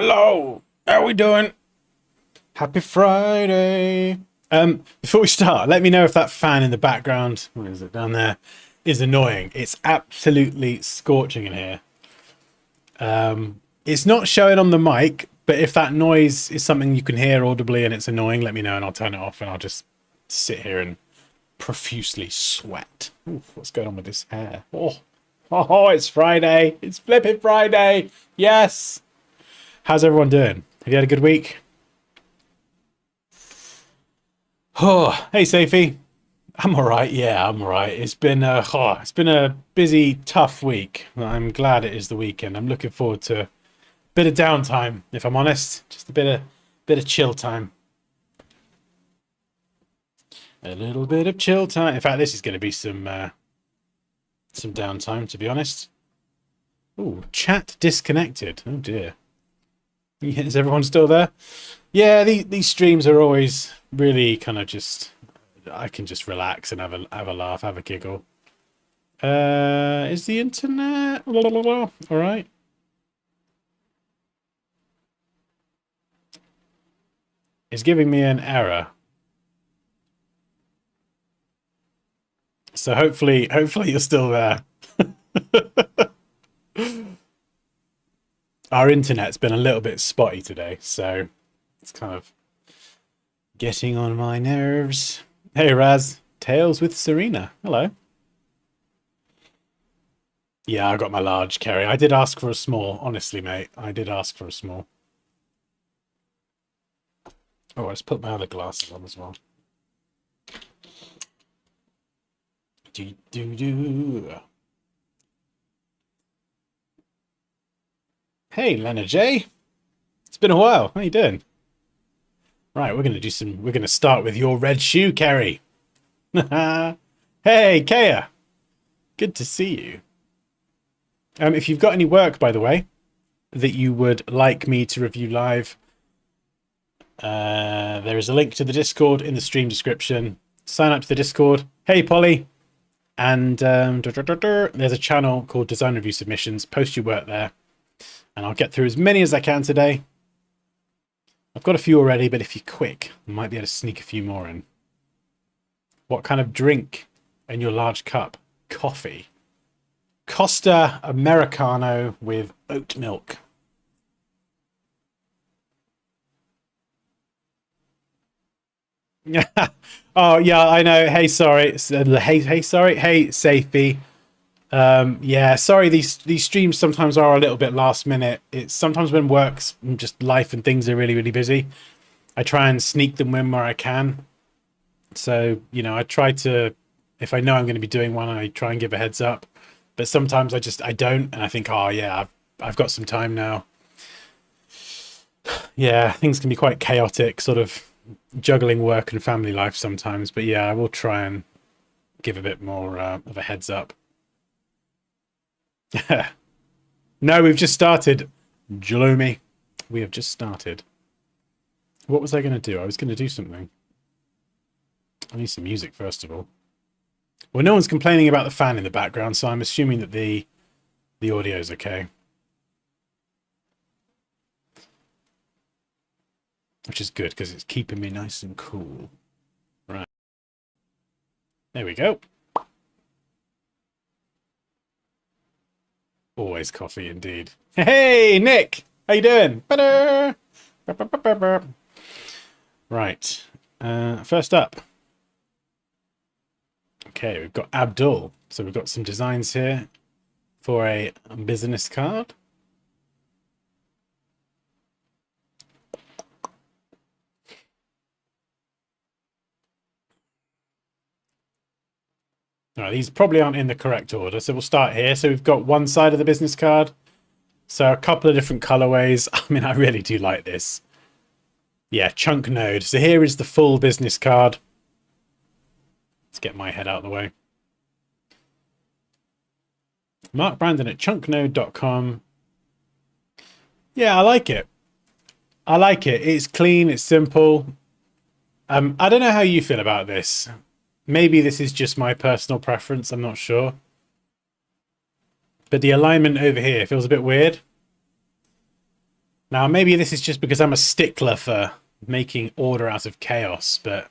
Hello, how we doing? Happy Friday. Before we start, let me know if that fan in the background, what is it down there, is annoying. It's absolutely scorching in here. It's not showing on the mic, but if that noise is something you can hear audibly and it's annoying, let me know and I'll turn it off and I'll just sit here and profusely sweat. Oof, what's going on with this hair? Oh, it's Friday. It's flipping Friday. Yes. How's everyone doing? Have you had a good week? Oh, hey, Safie. I'm all right. Yeah, I'm all right. It's been a busy, tough week. I'm glad it is the weekend. I'm looking forward to a bit of downtime, if I'm honest. Just a bit of chill time. A little bit of chill time. In fact, this is going to be some downtime, to be honest. Oh, chat disconnected. Oh dear. Is everyone still there? Yeah, these streams are always really kind of just. I can just relax and have a laugh, have a giggle. Is the internet all right? It's giving me an error. So hopefully you're still there. Our internet's been a little bit spotty today, so it's kind of getting on my nerves. Hey Raz, Tales with Serena. Hello. Yeah, I got my large, Kerry. I did ask for a small, honestly, mate. I did ask for a small. Oh, let's put my other glasses on as well. Do do do. Hey, Leonard J. It's been a while. How you doing? Right, we're gonna start with your red shoe, Kerry. Hey, Kea. Good to see you. If you've got any work, by the way, that you would like me to review live, there is a link to the Discord in the stream description. Sign up to the Discord. Hey, Polly. And there's a channel called Design Review Submissions. Post your work there, and I'll get through as many as I can today. I've got a few already, but if you're quick, I might be able to sneak a few more in. What kind of drink in your large cup? Coffee. Costa Americano with oat milk. Yeah. Oh, yeah, I know. Hey, sorry. Hey, sorry. Hey, Safety. Yeah, sorry. These streams sometimes are a little bit last minute. It's sometimes when work's just life and things are really, really busy. I try and sneak them in where I can. So, I try to, if I know I'm going to be doing one, I try and give a heads up. But sometimes I don't, and I think, oh yeah, I've got some time now. Yeah, things can be quite chaotic, sort of juggling work and family life sometimes. But yeah, I will try and give a bit more of a heads up. No, we've just started. Jaloomy. We have just started. What was I going to do? I was going to do something. I need some music first of all. Well, no one's complaining about the fan in the background, so I'm assuming that the audio is okay. Which is good, because it's keeping me nice and cool. Right. There we go. Always coffee, indeed. Hey, Nick! How you doing? Right. First up. Okay, we've got Abdul. So we've got some designs here for a business card. Right, these probably aren't in the correct order, so we'll start here. So we've got one side of the business card. So a couple of different colorways. I mean, I really do like this. Yeah, chunk node. So here is the full business card. Let's get my head out of the way. Mark Brandon at chunknode.com. Yeah, I like it. I like it. It's clean. It's simple. I don't know how you feel about this. Maybe this is just my personal preference. I'm not sure. But the alignment over here feels a bit weird. Now, maybe this is just because I'm a stickler for making order out of chaos, but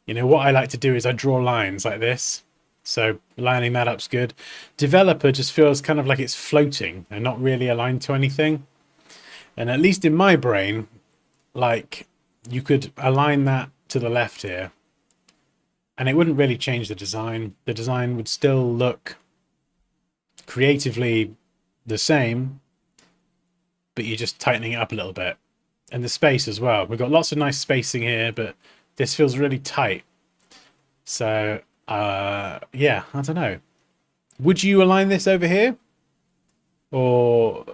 you know what I like to do is I draw lines like this. So lining that up's good. Developer just feels kind of like it's floating and not really aligned to anything. And at least in my brain, like you could align that to the left here and it wouldn't really change the design. The design would still look creatively the same, but you're just tightening it up a little bit. And the space as well. We've got lots of nice spacing here, but this feels really tight. So, yeah, I don't know. Would you align this over here? Or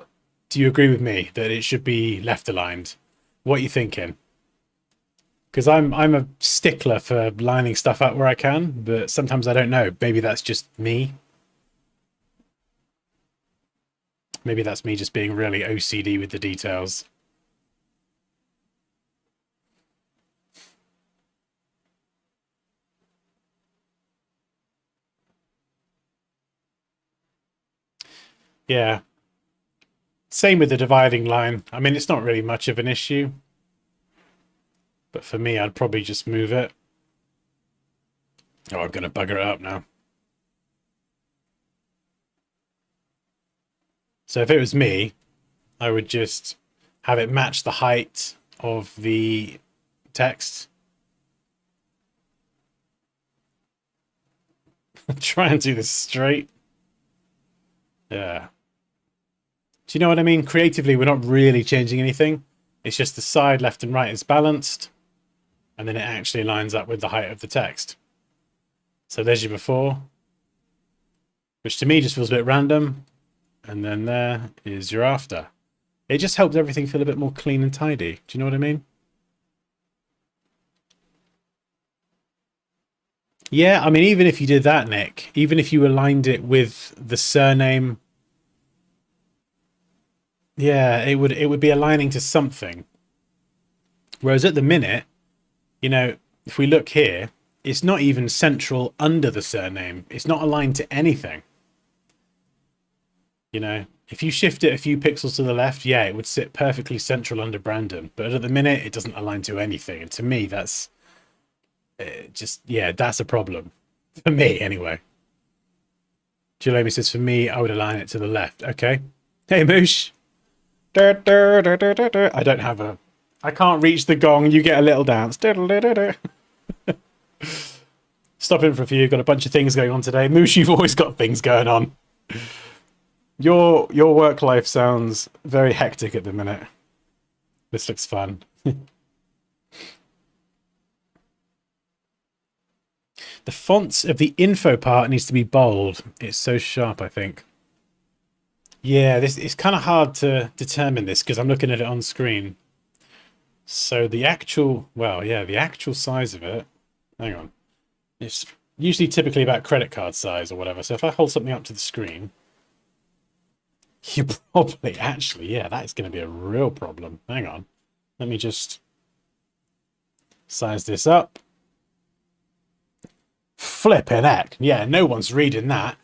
do you agree with me that it should be left aligned? What are you thinking? Because I'm a stickler for lining stuff up where I can, but sometimes I don't know. Maybe that's just me. Maybe that's me just being really OCD with the details. Yeah. Same with the dividing line. I mean, it's not really much of an issue. But for me, I'd probably just move it. Oh, I'm going to bugger it up now. So if it was me, I would just have it match the height of the text. Try and do this straight. Yeah. Do you know what I mean? Creatively, we're not really changing anything. It's just the side left and right is balanced. And then it actually lines up with the height of the text. So there's your before, which to me just feels a bit random. And then there is your after. It just helps everything feel a bit more clean and tidy. Do you know what I mean? Yeah, I mean, even if you did that, Nick, even if you aligned it with the surname, yeah, it would be aligning to something. Whereas at the minute, you know, if we look here, it's not even central under the surname. It's not aligned to anything. You know, if you shift it a few pixels to the left, yeah, it would sit perfectly central under Brandon. But at the minute, it doesn't align to anything. And to me, that's just, yeah, that's a problem. For me, anyway. Jalemi says, for me, I would align it to the left. Okay. Hey, Moosh. I don't have a... I can't reach the gong. You get a little dance. Stop in for a few. Got a bunch of things going on today. Moosh, you've always got things going on. Your work life sounds very hectic at the minute. This looks fun. The fonts of the info part needs to be bold. It's so sharp, I think. Yeah, this it's kind of hard to determine this because I'm looking at it on screen. So the actual, well, yeah, the actual size of it, hang on. It's usually typically about credit card size or whatever. So if I hold something up to the screen, you probably actually, yeah, that is going to be a real problem. Hang on. Let me just size this up. Flippin' heck. Yeah, no one's reading that.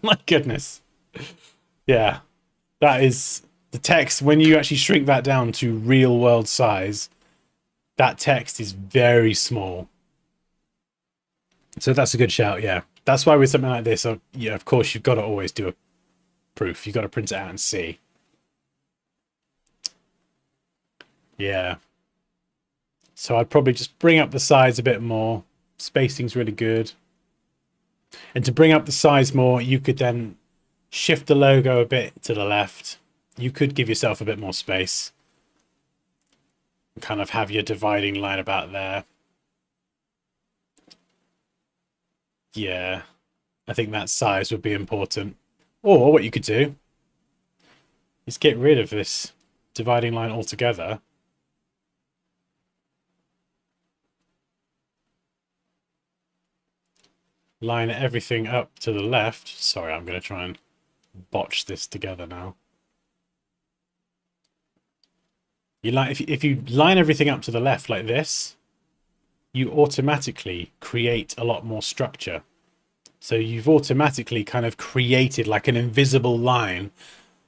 My goodness. Yeah, that is the text. When you actually shrink that down to real world size, that text is very small. So that's a good shout. Yeah, that's why with something like this, yeah, of course, you've got to always do a proof. You've got to print it out and see. Yeah. So I'd probably just bring up the size a bit more. Spacing's really good. And to bring up the size more, you could then shift the logo a bit to the left. You could give yourself a bit more space. Kind of have your dividing line about there. Yeah, I think that size would be important. Or what you could do is get rid of this dividing line altogether. Line everything up to the left. Sorry, I'm going to try and botch this together now. You like if you line everything up to the left like this, you automatically create a lot more structure. So you've automatically kind of created like an invisible line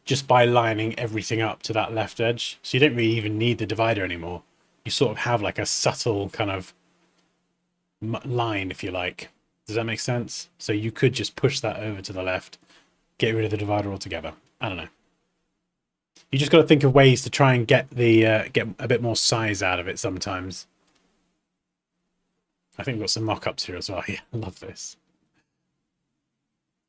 just by lining everything up to that left edge. So you don't really even need the divider anymore. You sort of have like a subtle kind of line, if you like. Does that make sense? So you could just push that over to the left, get rid of the divider altogether. I don't know. You just got to think of ways to try and get the get a bit more size out of it sometimes. I think we've got some mock-ups here as well. Yeah, I love this.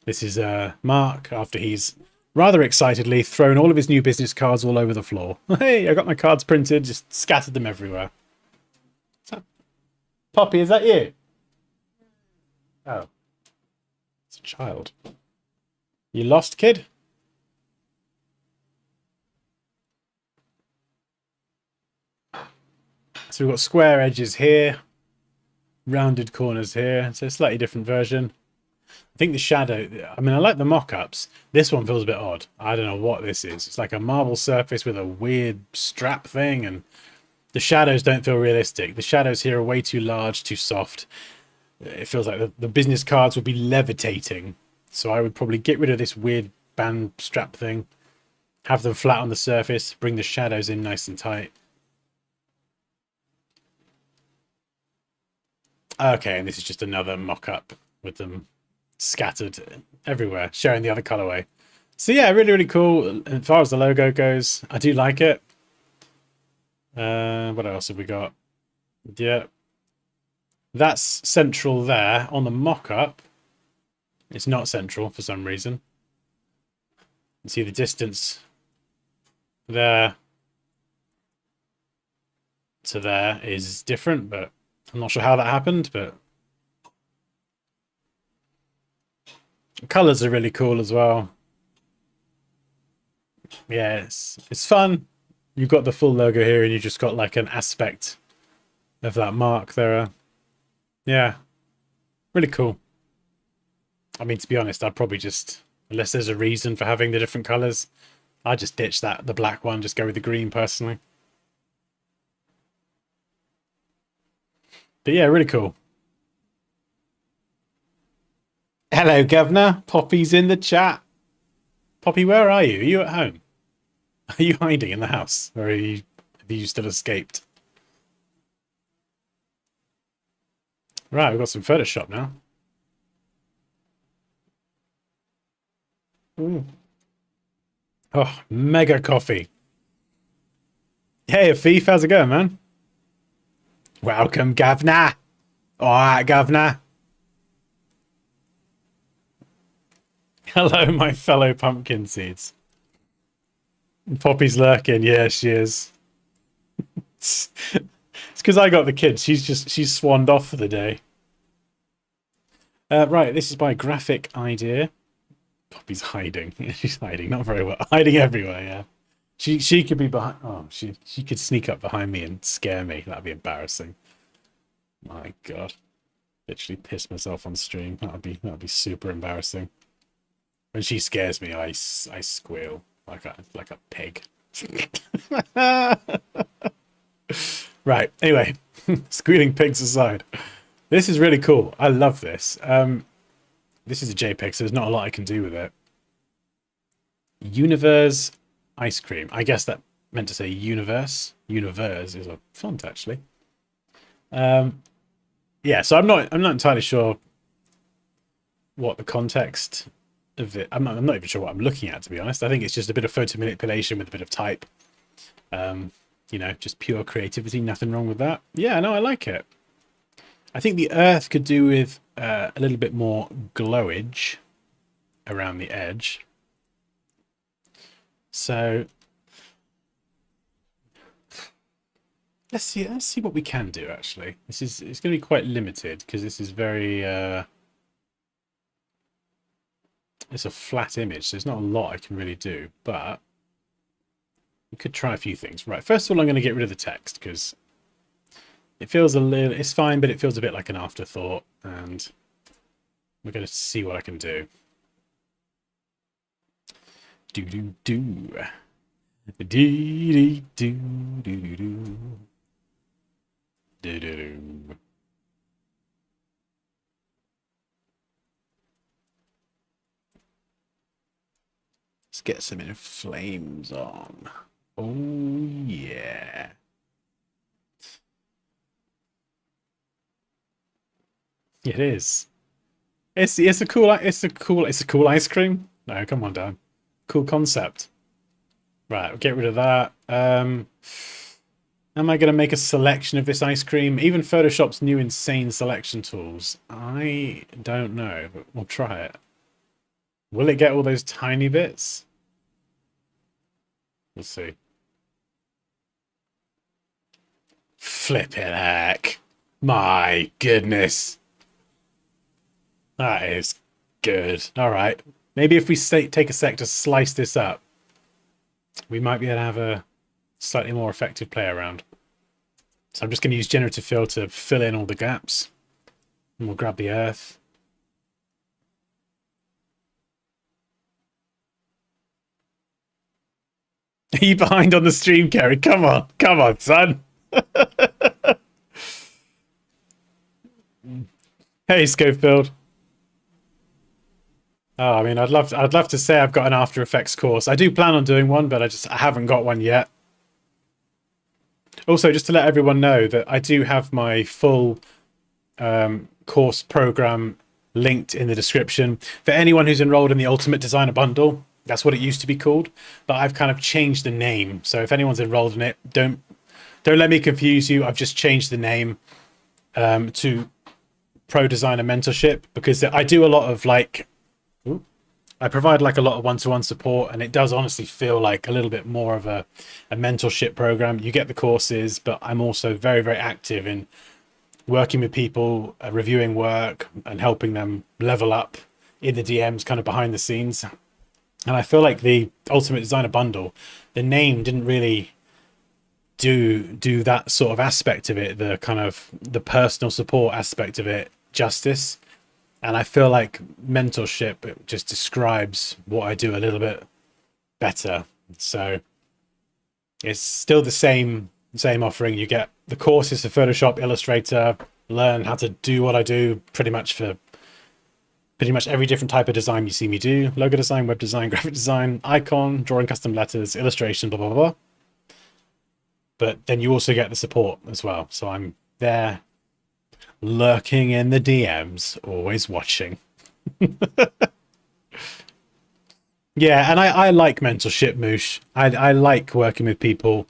This is Mark after he's rather excitedly thrown all of his new business cards all over the floor. Hey, I got my cards printed, just scattered them everywhere. Poppy, is that you? Oh. It's a child. You lost, kid? So we've got square edges here, rounded corners here. So a slightly different version. I think the shadow, I mean, I like the mock-ups. This one feels a bit odd. I don't know what this is. It's like a marble surface with a weird strap thing, and the shadows don't feel realistic. The shadows here are way too large, too soft. It feels like the business cards would be levitating. So I would probably get rid of this weird band strap thing, have them flat on the surface, bring the shadows in nice and tight. Okay, and this is just another mock-up with them scattered everywhere, showing the other colorway. So yeah, really, really cool. As far as the logo goes, I do like it. What else have we got? Yeah. That's central there. On the mock-up, it's not central for some reason. You see the distance there to there is different, but I'm not sure how that happened, but the colors are really cool as well. Yeah, it's fun. You've got the full logo here and you just got like an aspect of that mark there. Yeah, really cool. I mean, to be honest, I'd probably just, unless there's a reason for having the different colors, I'd just ditch the black one, just go with the green personally. But yeah, really cool. Hello, Governor. Poppy's in the chat. Poppy, where are you? Are you at home? Are you hiding in the house? Or have you still escaped? Right, we've got some Photoshop now. Ooh. Oh, mega coffee. Hey, Afif, how's it going, man? Welcome, Governor. All right, Governor. Hello, my fellow pumpkin seeds. Poppy's lurking. Yeah, she is. It's because I got the kids. She's swanned off for the day. Right, this is by Graphic Idea. Poppy's hiding. She's hiding, not very well. Hiding everywhere. Yeah, she could be behind. Oh, she could sneak up behind me and scare me. That'd be embarrassing. My God, literally piss myself on stream. That'd be super embarrassing. When she scares me, I squeal like a pig. Right. Anyway, squealing pigs aside, this is really cool. I love this. This is a JPEG, so there's not a lot I can do with it. Universe ice cream. I guess that meant to say universe. Universe is a font actually. Yeah. So I'm not entirely sure what the context of it. I'm not even sure what I'm looking at, to be honest. I think it's just a bit of photo manipulation with a bit of type. You know, just pure creativity. Nothing wrong with that. Yeah, no, I like it. I think the earth could do with a little bit more glowage around the edge. So let's see what we can do. Actually, it's going to be quite limited because this is very it's a flat image, so there's not a lot I can really do, but we could try a few things. Right, first of all, I'm going to get rid of the text because it feels a little, it's fine, but it feels a bit like an afterthought, and we're going to see what I can do. Do do do. Dee dee do do do do. Do do do. get some in flames on. Oh yeah. It is. It's a cool ice cream. No, come on, Dan. Cool concept. Right, we'll get rid of that. Am I going to make a selection of this ice cream? Even Photoshop's new insane selection tools. I don't know, but we'll try it. Will it get all those tiny bits? We'll see. Flip it, heck. My goodness. That is good. All right. Maybe if we take a sec to slice this up, we might be able to have a slightly more effective play around. So I'm just going to use generative fill to fill in all the gaps. And we'll grab the earth. Are you behind on the stream, Kerry? Come on, son. Hey, Schofield. Oh, I mean, I'd love to say I've got an After Effects course. I do plan on doing one, but I haven't got one yet. Also, just to let everyone know that I do have my full course program linked in the description for anyone who's enrolled in the Ultimate Designer Bundle. That's what it used to be called, but I've kind of changed the name. So if anyone's enrolled in it, don't let me confuse you. I've just changed the name to Pro Designer Mentorship, because I do a lot of I provide like a lot of one-to-one support, and it does honestly feel like a little bit more of a mentorship program. You get the courses, but I'm also very, very active in working with people, reviewing work and helping them level up in the DMs, kind of behind the scenes. And I feel like the Ultimate Designer Bundle, the name didn't really do that sort of aspect of it, the kind of the personal support aspect of it justice. And I feel like mentorship just describes what I do a little bit better. So it's still the same offering. You get the courses for Photoshop, Illustrator, learn how to do what I do pretty much every different type of design you see me do. Logo design, web design, graphic design, icon, drawing custom letters, illustration, blah, blah, blah. But then you also get the support as well. So I'm there, lurking in the DMs, always watching. Yeah, and I like mentorship, Moosh. I like working with people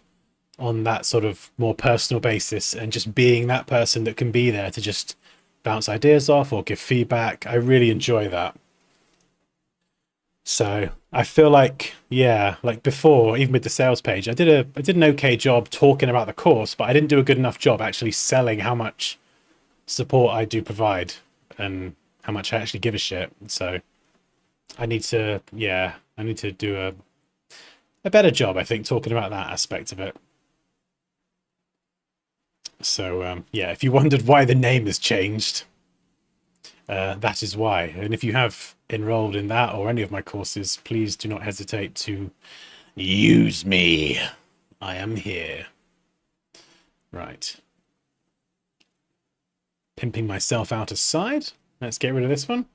on that sort of more personal basis and just being that person that can be there to just bounce ideas off or give feedback. I really enjoy that. So I feel like, yeah, like before, even with the sales page, I did an okay job talking about the course, but I didn't do a good enough job actually selling how much support I do provide and how much I actually give a shit. So I need to do a better job, I think, talking about that aspect of it. So yeah, if you wondered why the name has changed, that is why. And if you have enrolled in that or any of my courses, please do not hesitate to use me. I am here. Right. Pimping myself out aside. Let's get rid of this one.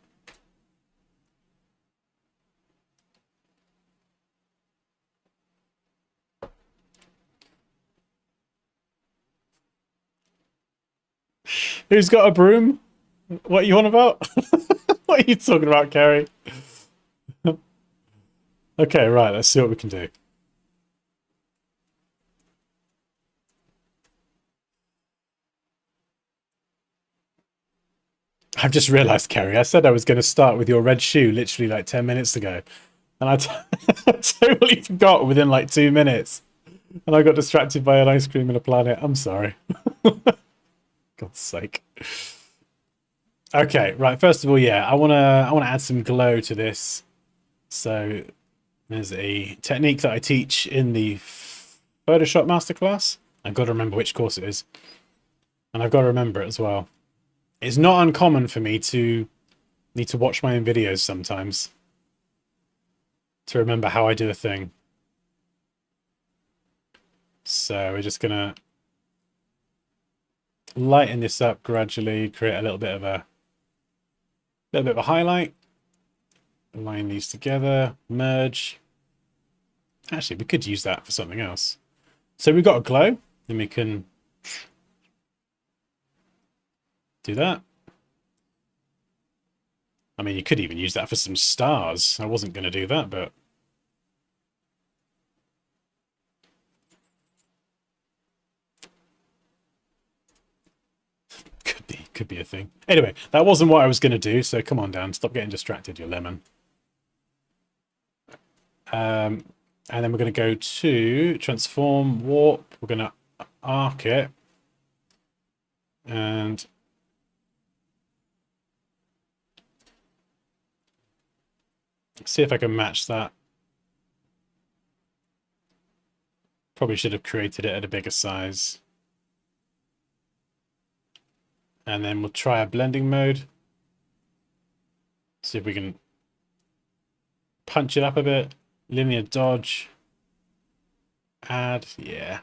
Who's got a broom? What are you on about? What are you talking about, Kerry? Okay, right, let's see what we can do. I've just realised, Kerry, I said I was going to start with your red shoe literally like 10 minutes ago. And I totally forgot within like 2 minutes. And I got distracted by an ice cream and a planet. I'm sorry. God's sake. Okay, right. First of all, yeah, I wanna add some glow to this. So there's a technique that I teach in the Photoshop masterclass. I've got to remember which course it is, and I've got to remember it as well. It's not uncommon for me to need to watch my own videos sometimes to remember how I do a thing. So we're just gonna lighten this up gradually, create a little bit of a highlight, align these together, merge, Actually, we could use that for something else. So we've got a glow, then we can do that. I mean, you could even use that for some stars. I wasn't going to do that, but could be a thing. Anyway, that wasn't what I was going to do, so come on down. Stop getting distracted, you lemon. And then we're going to go to transform, warp. We're going to arc it. And see if I can match that. Probably should have created it at a bigger size. And then we'll try a blending mode. See if we can punch it up a bit. Linear dodge. Add, yeah.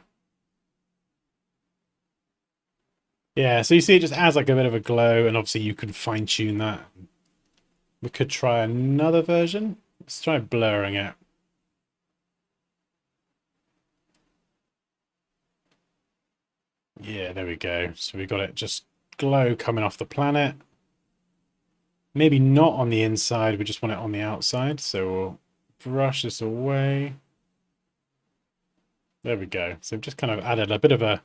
Yeah, so you see it just adds like a bit of a glow, and obviously you can fine tune that. We could try another version. Let's try blurring it. Yeah, there we go. So we got it just glow coming off the planet. Maybe not on the inside, we just want it on the outside. So we'll brush this away. There we go. So we've just kind of added a bit of a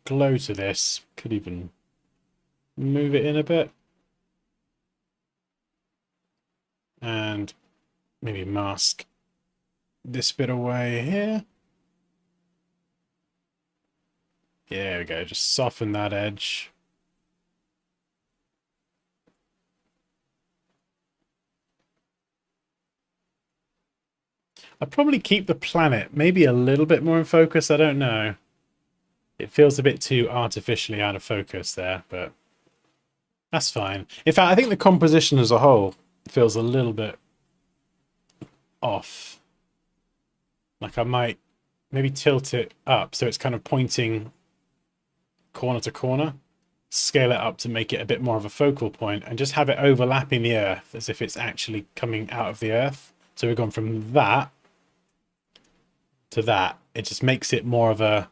glow to this. Could even move it in a bit. And maybe mask this bit away here. Yeah, there we go. Just soften that edge. I'd probably keep the planet maybe a little bit more in focus. I don't know. It feels a bit too artificially out of focus there, but that's fine. In fact, I think the composition as a whole feels a little bit off. Like I might maybe tilt it up so it's kind of pointing corner to corner. Scale it up to make it a bit more of a focal point and just have it overlapping the Earth as if it's actually coming out of the Earth. So we've gone from that to that. It just makes it more of a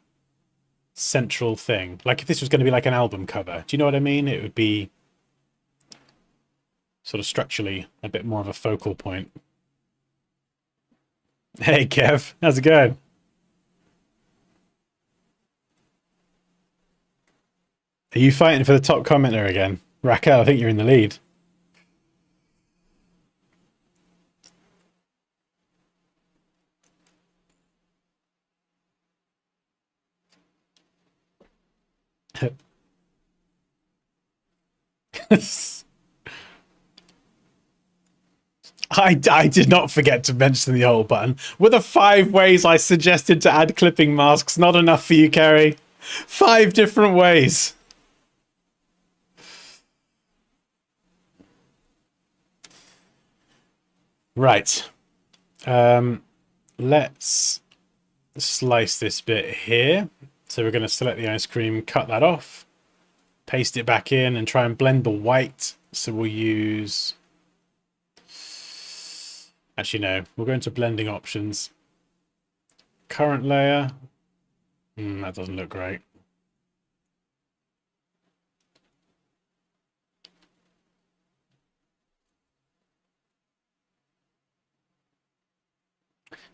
central thing. Like if this was going to be like an album cover, do you know what I mean? It would be sort of structurally a bit more of a focal point. Hey Kev, how's it going? Are you fighting for the top commenter again? Raquel, I think you're in the lead. I did not forget to mention the old button. Were the 5 ways I suggested to add clipping masks not enough for you, Kerry? 5 different ways. Right. Let's slice this bit here. So we're going to select the ice cream, cut that off, paste it back in and try and blend the white. So we'll use... Actually, no. We'll go into blending options. Current layer. That doesn't look great.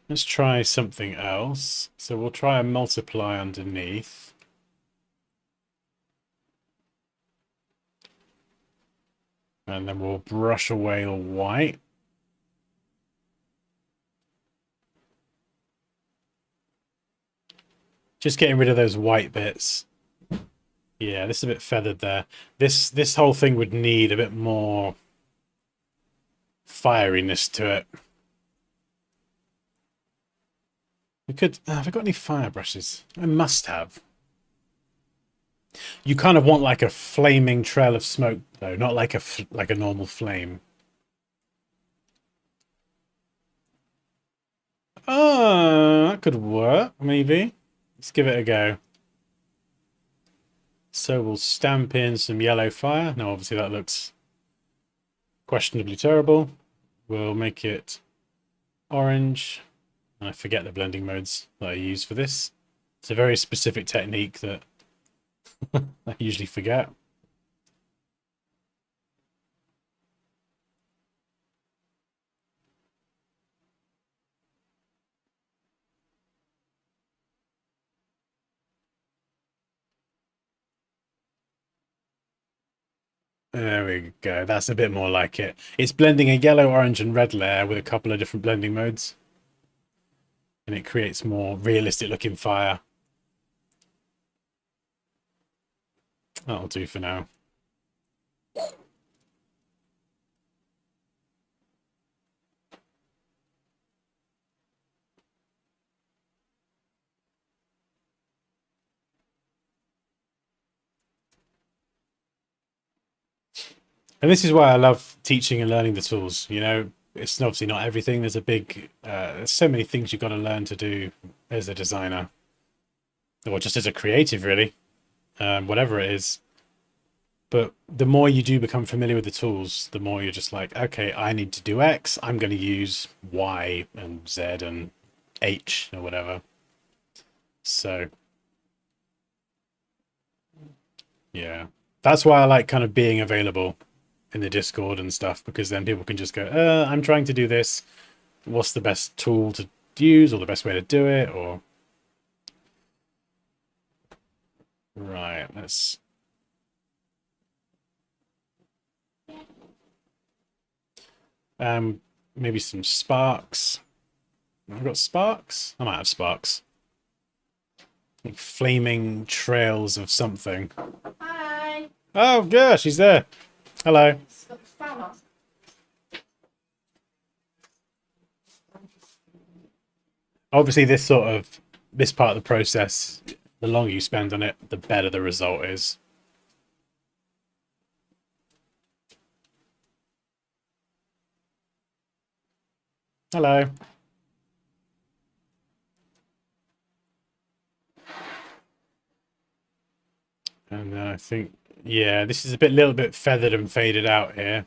Let's try something else. So we'll try a multiply underneath. And then we'll brush away the white. Just getting rid of those white bits. Yeah, this is a bit feathered there. This whole thing would need a bit more fieriness to it. We could... have I got any fire brushes? I must have. You kind of want like a flaming trail of smoke, though, not like a normal flame. That could work, maybe. Let's give it a go. So we'll stamp in some yellow fire. Now, obviously, that looks questionably terrible. We'll make it orange. And I forget the blending modes that I use for this. It's a very specific technique that I usually forget. There we go. That's a bit more like it. It's blending a yellow, orange, and red layer with a couple of different blending modes. And it creates more realistic looking fire. That'll do for now. And this is why I love teaching and learning the tools. You know, it's obviously not everything. There's a big, there's so many things you've got to learn to do as a designer, or just as a creative, really, whatever it is. But the more you do become familiar with the tools, the more you're just like, okay, I need to do X. I'm going to use Y and Z and H or whatever. So, yeah, that's why I like kind of being available in the Discord and stuff, because then people can just go, I'm trying to do this. What's the best tool to use or the best way to do it? Or right, let's maybe some sparks. I've got sparks. I might have sparks. Like flaming trails of something. Hi. Oh, yeah, she's there. Hello. Obviously, this part of the process, the longer you spend on it, the better the result is. Hello. And then I think, yeah, this is a little bit feathered and faded out here.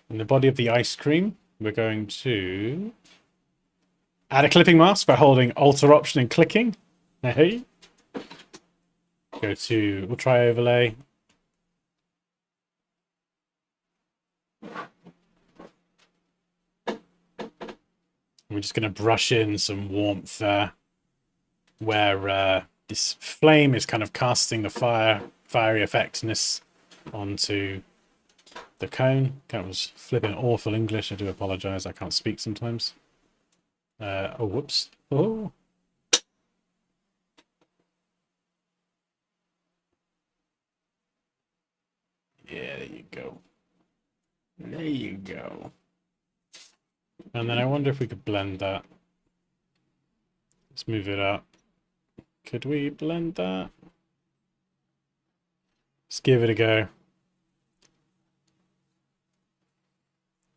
In the body of the ice cream, we're going to add a clipping mask by holding Alt Option and clicking. Hey. Go to, we'll try overlay. We're just going to brush in some warmth there, where this flame is kind of casting the fiery effectiveness onto the cone. That was flipping awful English. I do apologize. I can't speak sometimes. Oh, whoops. Oh. Yeah, there you go. There you go. And then I wonder if we could blend that. Let's move it up. Could we blend that? Let's give it a go.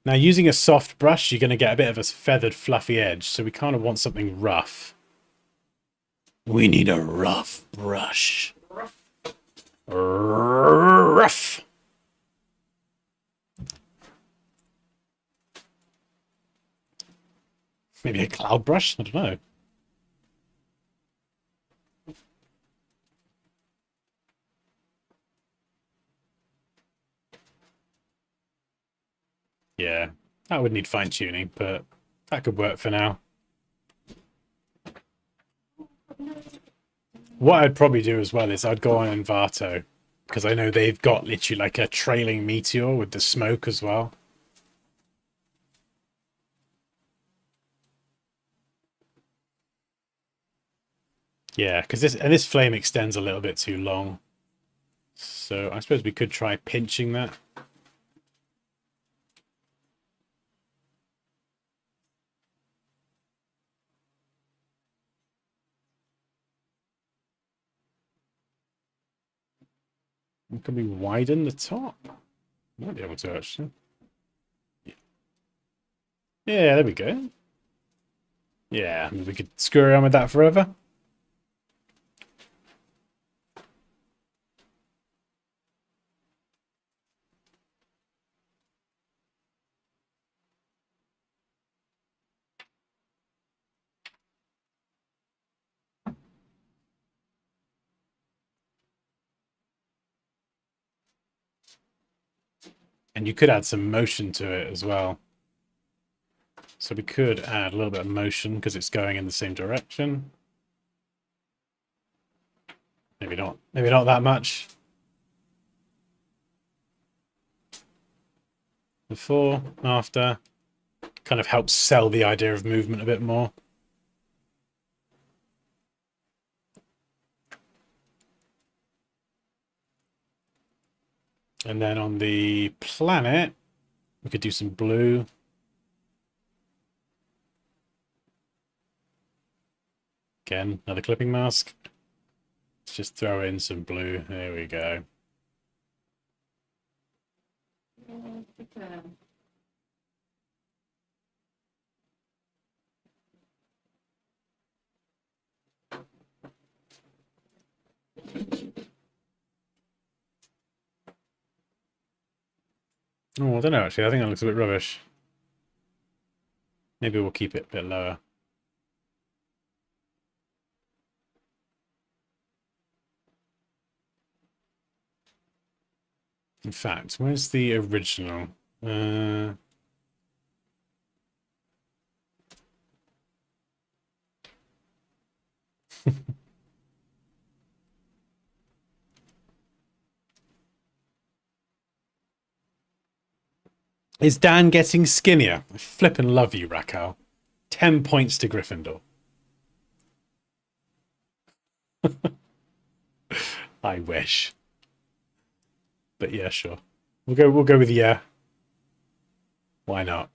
Now, using a soft brush, you're going to get a bit of a feathered, fluffy edge. So we kind of want something rough. We need a rough brush. Rough. Maybe a cloud brush? I don't know. Yeah, that would need fine tuning, but that could work for now. What I'd probably do as well is I'd go on Envato, because I know they've got literally like a trailing meteor with the smoke as well. Yeah, because this flame extends a little bit too long. So I suppose we could try pinching that. Can we widen the top? Might be able to actually. Yeah, there we go. Yeah, we could screw around with that forever. And you could add some motion to it as well. So we could add a little bit of motion because it's going in the same direction. Maybe not. Maybe not that much. Before, after. Kind of helps sell the idea of movement a bit more. And then on the planet, we could do some blue. Again, another clipping mask. Let's just throw in some blue. There we go. Oh, I don't know, actually. I think that looks a bit rubbish. Maybe we'll keep it a bit lower. In fact, where's the original? Is Dan getting skinnier? I flippin' love you, Raquel. 10 points to Gryffindor. I wish. But yeah, sure. We'll go with yeah. Why not?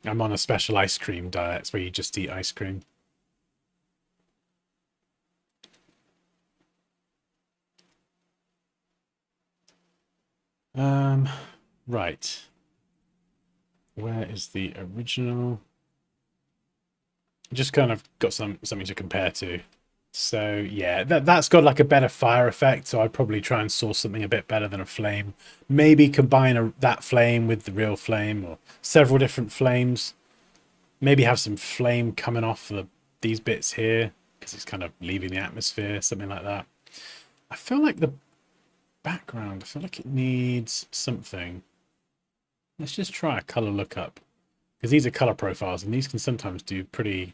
I'm on a special ice cream diet. It's where you just eat ice cream. Right. Where is the original? Just kind of got something to compare to. So yeah, that's got like a better fire effect. So I'd probably try and source something a bit better than a flame. Maybe combine that flame with the real flame or several different flames. Maybe have some flame coming off these bits here because it's kind of leaving the atmosphere, something like that. I feel like the background, I feel like it needs something. Let's just try a color lookup because these are color profiles and these can sometimes do pretty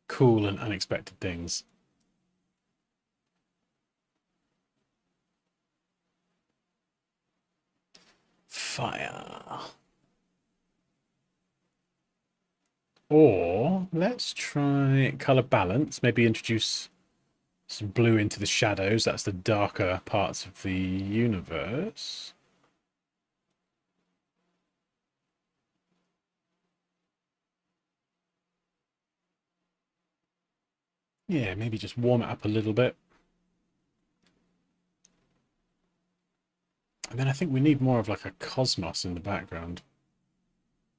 cool and unexpected things. Fire. Or let's try color balance. Maybe introduce some blue into the shadows. That's the darker parts of the universe. Yeah, maybe just warm it up a little bit. And then I think we need more of like a cosmos in the background.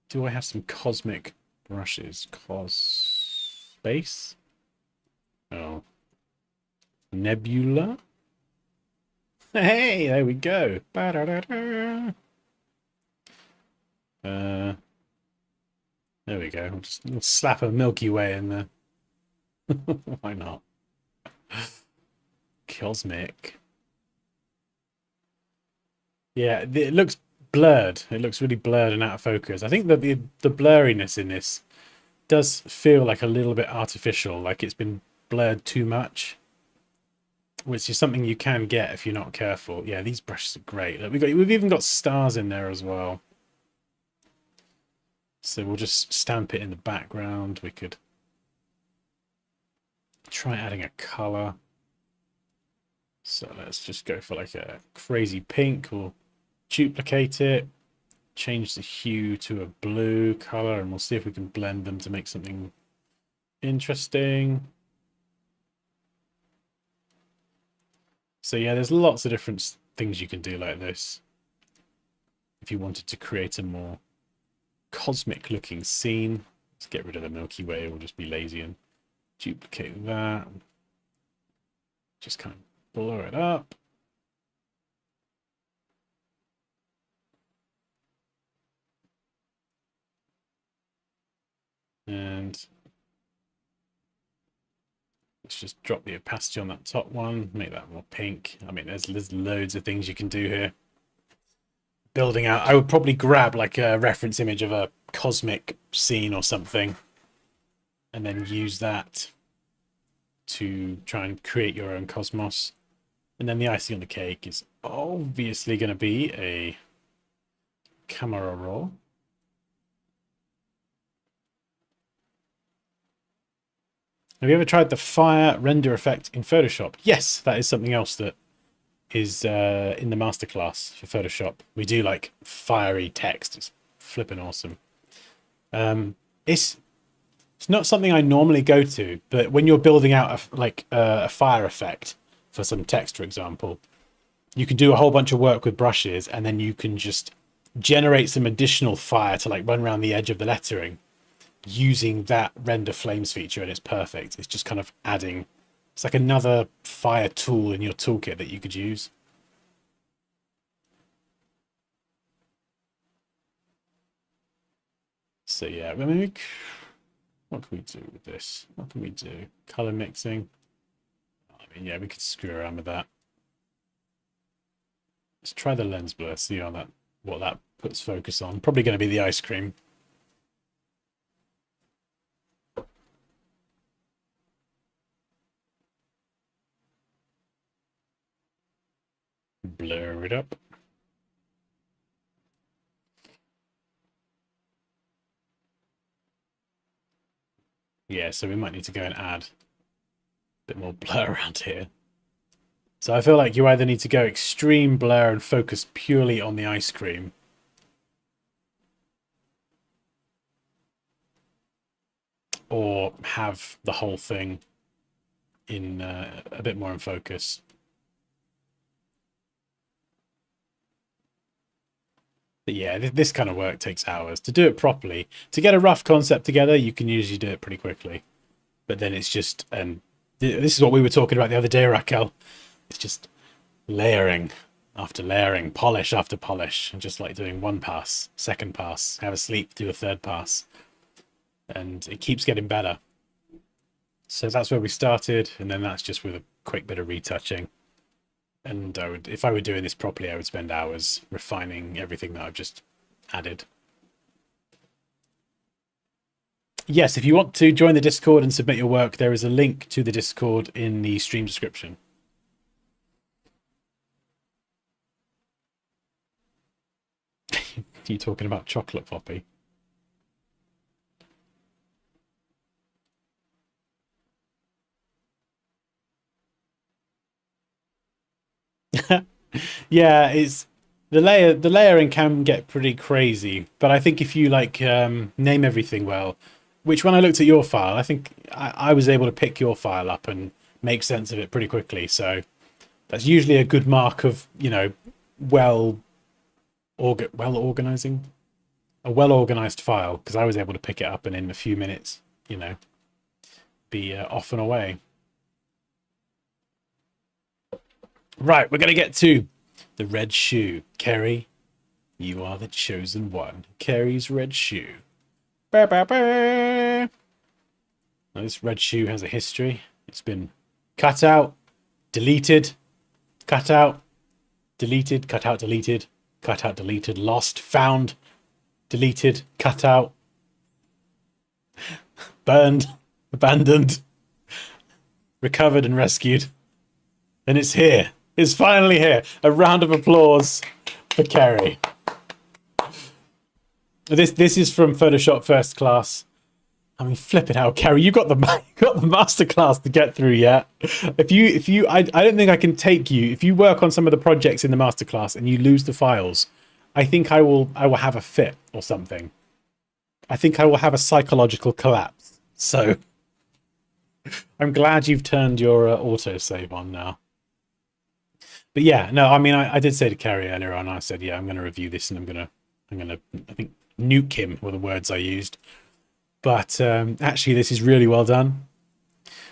Do I have some cosmic brushes? Space? Oh. Nebula? Hey, there we go. There we go. We'll slap a Milky Way in there. Why not? Cosmic. Yeah, it looks blurred. It looks really blurred and out of focus. I think that the blurriness in this does feel like a little bit artificial, like it's been blurred too much, which is something you can get if you're not careful. Yeah, these brushes are great. Look, we've even got stars in there as well. So we'll just stamp it in the background. We could try adding a color. So let's just go for like a crazy pink. We'll duplicate it, change the hue to a blue color, and we'll see if we can blend them to make something interesting. So yeah, there's lots of different things you can do like this. If you wanted to create a more cosmic looking scene, let's get rid of the Milky Way. We'll just be lazy and duplicate that. Just kind of blow it up. And Let's just drop the opacity on that top one, make that more pink. I mean, there's loads of things you can do here. Building out, I would probably grab like a reference image of a cosmic scene or something, and then use that to try and create your own cosmos. And then the icing on the cake is obviously going to be a camera raw. Have you ever tried the fire render effect in Photoshop? Yes, that is something else that is in the masterclass for Photoshop. We do like fiery text. It's flipping awesome. It's not something I normally go to, but when you're building out a fire effect for some text, for example, you can do a whole bunch of work with brushes, and then you can just generate some additional fire to like run around the edge of the lettering using that render flames feature, and it's perfect. It's just kind of adding, it's like another fire tool in your toolkit that you could use. So yeah, I mean, what can we do with this? What can we do? Color mixing. I mean, yeah, we could screw around with that. Let's try the lens blur, see how what that puts focus on. Probably going to be the ice cream. Blur it up. Yeah, so we might need to go and add a bit more blur around here. So I feel like you either need to go extreme blur and focus purely on the ice cream, or have the whole thing in a bit more in focus. But yeah, this kind of work takes hours. To do it properly, to get a rough concept together, you can usually do it pretty quickly. But then it's just, and this is what we were talking about the other day, Raquel. It's just layering after layering, polish after polish, and just like doing one pass, second pass, have a sleep, do a third pass. And it keeps getting better. So that's where we started, and then that's just with a quick bit of retouching. And I would, if I were doing this properly, I would spend hours refining everything that I've just added. Yes, if you want to join the Discord and submit your work, there is a link to the Discord in the stream description. Are you talking about chocolate poppy? Yeah, it's the layering can get pretty crazy, but I think if you like name everything well, which when I looked at your file, I think I was able to pick your file up and make sense of it pretty quickly. So that's usually a good mark of, you know, well organized file, because I was able to pick it up and in a few minutes, you know, be off and away. Right, we're going to get to the red shoe. Kerry, you are the chosen one. Kerry's red shoe. Bah, bah, bah. Now, this red shoe has a history. It's been cut out, deleted, cut out, deleted, cut out, deleted, cut out, deleted, lost, found, deleted, cut out, burned, abandoned, recovered and rescued. And it's here. It's finally here. A round of applause for Kerry. This is from Photoshop First Class. I mean, flip it out, Kerry. You got the masterclass to get through yet. I don't think I can take you. If you work on some of the projects in the masterclass and you lose the files, I think I will have a fit or something. I think I will have a psychological collapse. So I'm glad you've turned your autosave on now. But yeah, no, I mean, I did say to Kerry earlier on, I said, yeah, I'm going to review this and I'm going to, I think, nuke him were the words I used. But actually, this is really well done.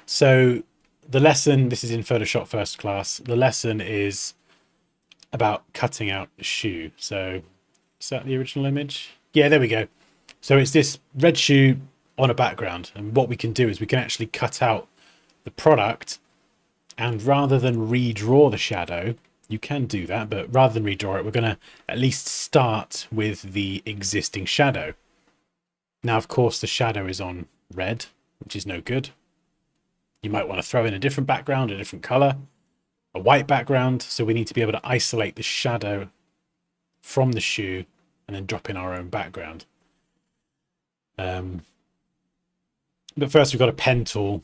So the lesson, this is in Photoshop First Class. The lesson is about cutting out a shoe. So is that the original image? Yeah, there we go. So it's this red shoe on a background. And what we can do is we can actually cut out the product, and rather than redraw the shadow, you can do that, but rather than redraw it, we're going to at least start with the existing shadow. Now, of course, the shadow is on red, which is no good. You might want to throw in a different background, a different color, a white background. So we need to be able to isolate the shadow from the shoe and then drop in our own background. But first we've got to pen tool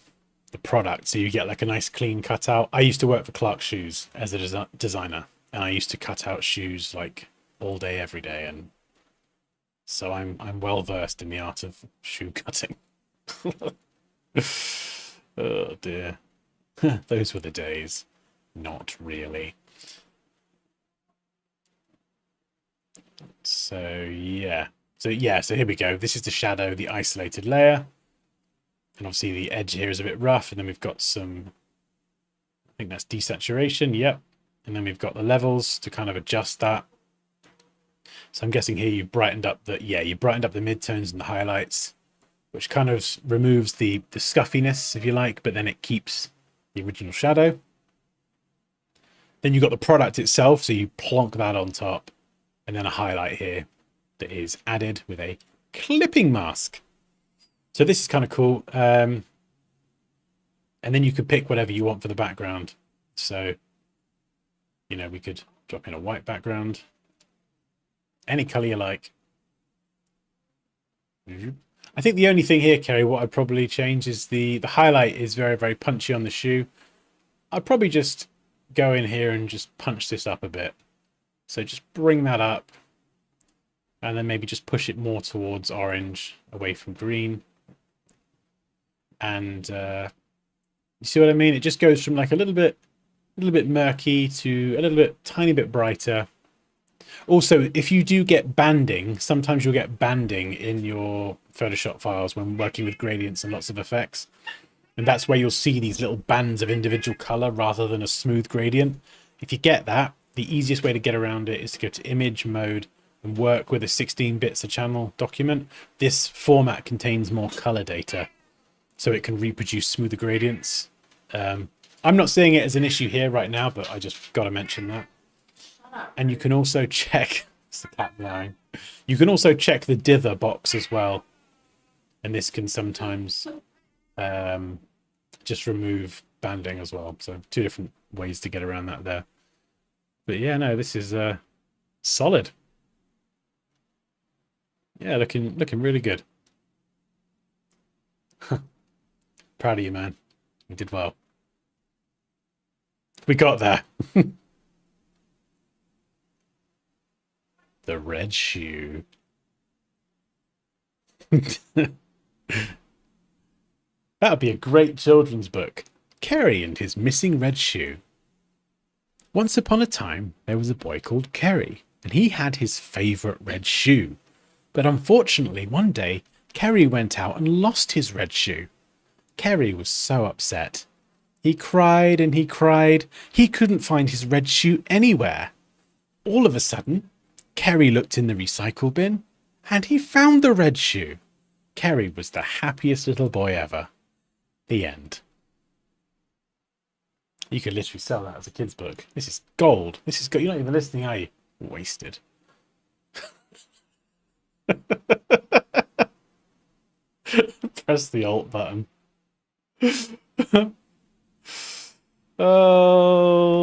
the product so you get like a nice clean cutout. I used to work for Clark Shoes as a designer, and I used to cut out shoes like all day, every day, and so I'm well versed in the art of shoe cutting. Oh dear. Those were the days. Not really. So yeah. So here we go. This is the shadow, the isolated layer. And obviously the edge here is a bit rough, and then we've got some, I think that's desaturation, yep. And then we've got the levels to kind of adjust that. So I'm guessing here you've brightened up the, you brightened up the midtones and the highlights, which kind of removes the scuffiness, if you like, but then it keeps the original shadow. Then you've got the product itself, so you plonk that on top, and then a highlight here that is added with a clipping mask. So this is kind of cool. And then you could pick whatever you want for the background. So, you know, we could drop in a white background, any color you like. I think the only thing here, Kerry, what I'd probably change is the highlight is very, very punchy on the shoe. I'd probably just go in here and just punch this up a bit. So just bring that up, and then maybe just push it more towards orange, away from green. And you see what I mean? It just goes from like a little bit murky to a little bit, tiny bit brighter. Also, if you do get banding, sometimes you'll get banding in your Photoshop files when working with gradients and lots of effects. And that's where you'll see these little bands of individual color rather than a smooth gradient. If you get that, the easiest way to get around it is to go to image mode and work with a 16 bits a channel document. This format contains more color data, so it can reproduce smoother gradients. I'm not seeing it as an issue here right now, but I just got to mention that. And you can also check, it's the cat meowing. You can also check the dither box as well. And this can sometimes just remove banding as well. So two different ways to get around that there. But yeah, no, this is solid. Yeah, looking really good. Proud of you, man. You did well. We got there. The red shoe. That would be a great children's book. Kerry and his missing red shoe. Once upon a time, there was a boy called Kerry, and he had his favourite red shoe. But unfortunately, one day, Kerry went out and lost his red shoe. Kerry was so upset. He cried and he cried. He couldn't find his red shoe anywhere. All of a sudden, Kerry looked in the recycle bin, and he found the red shoe. Kerry was the happiest little boy ever. The end. You could literally sell that as a kid's book. This is gold. This is good. You're not even listening, are you? Wasted. Press the Alt button. Oh.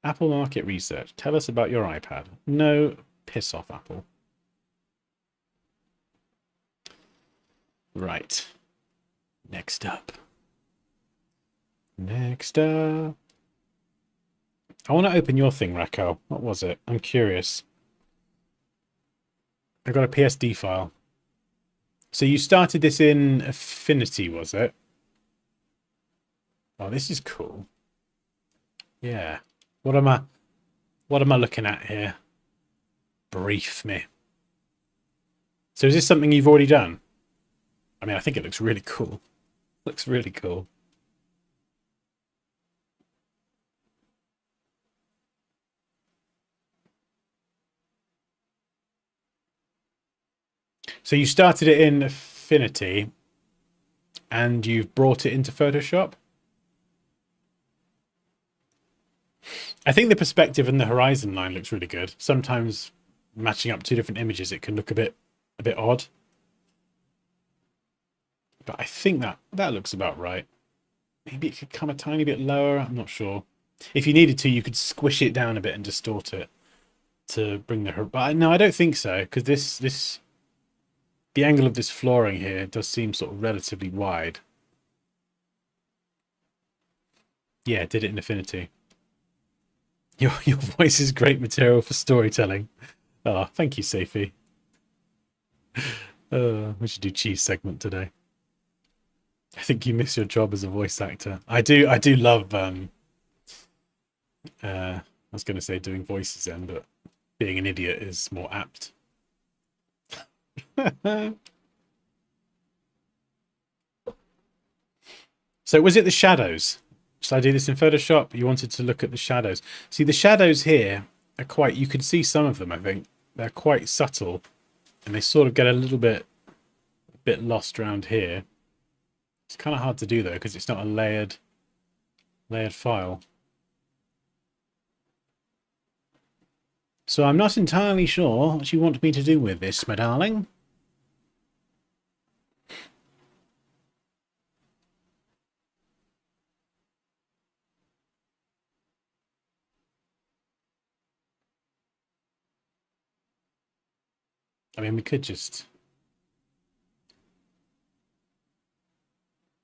Apple Market Research. Tell us about your iPad. No, piss off, Apple. Right. Next up. Next up. I want to open your thing, Raquel. What was it? I'm curious. I got a PSD file. So you started this in Affinity, was it? Oh, this is cool. Yeah. What am I looking at here? Brief me. So is this something you've already done? I mean, I think it looks really cool. Looks really cool. So you started it in Affinity, and you've brought it into Photoshop. I think the perspective and the horizon line looks really good. Sometimes matching up two different images, it can look a bit odd. But I think that looks about right. Maybe it could come a tiny bit lower. I'm not sure. If you needed to, you could squish it down a bit and distort it to bring the... But no, I don't think so, because the angle of this flooring here does seem sort of relatively wide. Yeah, did it in Affinity. Your voice is great material for storytelling. Oh, thank you, Safi. We should do cheese segment today. I think you miss your job as a voice actor. I do love I was going to say doing voices then, but being an idiot is more apt. So was it the shadows? Should I do this in Photoshop? You wanted to look at the shadows. See, the shadows here are quite, you can see some of them, I think. They're quite subtle, and they sort of get a little bit lost around here. It's kind of hard to do though, because it's not a layered file. So I'm not entirely sure what you want me to do with this, my darling. I mean, we could just...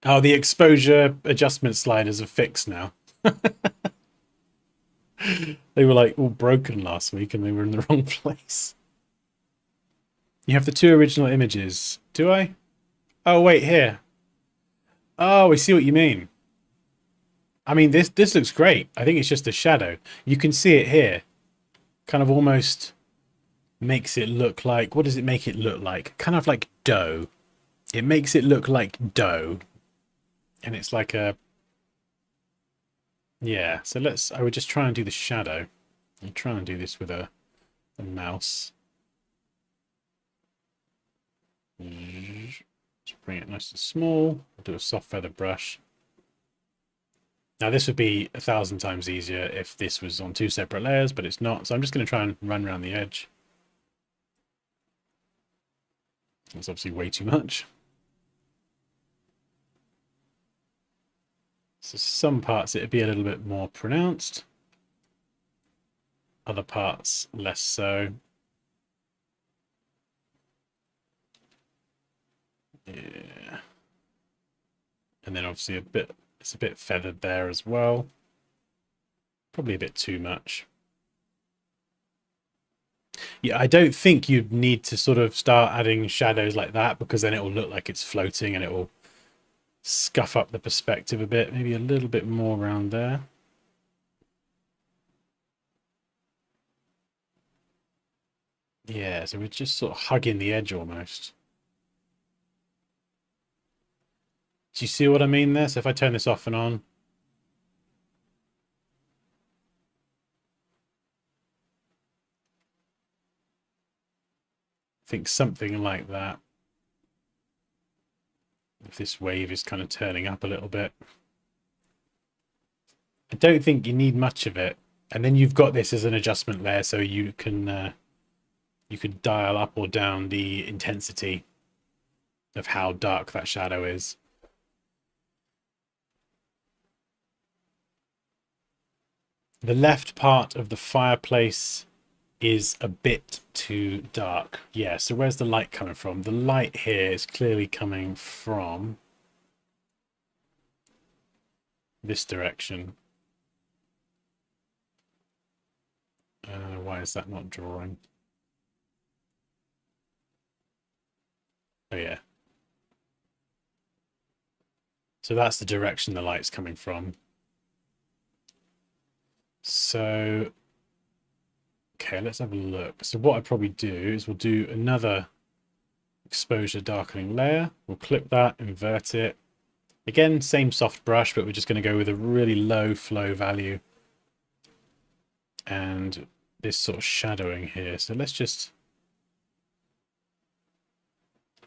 Oh, the exposure adjustment sliders are fixed now. They were like all broken last week and they were in the wrong place. You have the two original images. Do I? Oh, wait, here. Oh, I see what you mean. I mean, this looks great. I think it's just a shadow. You can see it here. Kind of almost makes it look like... What does it make it look like? Kind of like dough. It makes it look like dough. And it's like a... Yeah, so I would just try and do the shadow. I'll try and do this with a mouse. Just bring it nice and small. I'll do a soft feather brush. Now this would be 1,000 times easier if this was on two separate layers, but it's not. So I'm just going to try and run around the edge. That's obviously way too much. So some parts it'd be a little bit more pronounced. Other parts less so. Yeah. And then obviously it's a bit feathered there as well. Probably a bit too much. Yeah, I don't think you'd need to sort of start adding shadows like that, because then it will look like it's floating and it will scuff up the perspective a bit. Maybe a little bit more around there. Yeah, so we're just sort of hugging the edge almost. Do you see what I mean there? So if I turn this off and on. I think something like that. If this wave is kind of turning up a little bit. I don't think you need much of it. And then you've got this as an adjustment layer, so you can dial up or down the intensity of how dark that shadow is. The left part of the fireplace is a bit too dark. Yeah, so where's the light coming from? The light here is clearly coming from this direction. Why is that not drawing? Oh yeah. So that's the direction the light's coming from. So, okay, let's have a look. So what I'd probably do is we'll do another exposure darkening layer. We'll clip that, invert it. Again, same soft brush, but we're just going to go with a really low flow value. And this sort of shadowing here. So let's just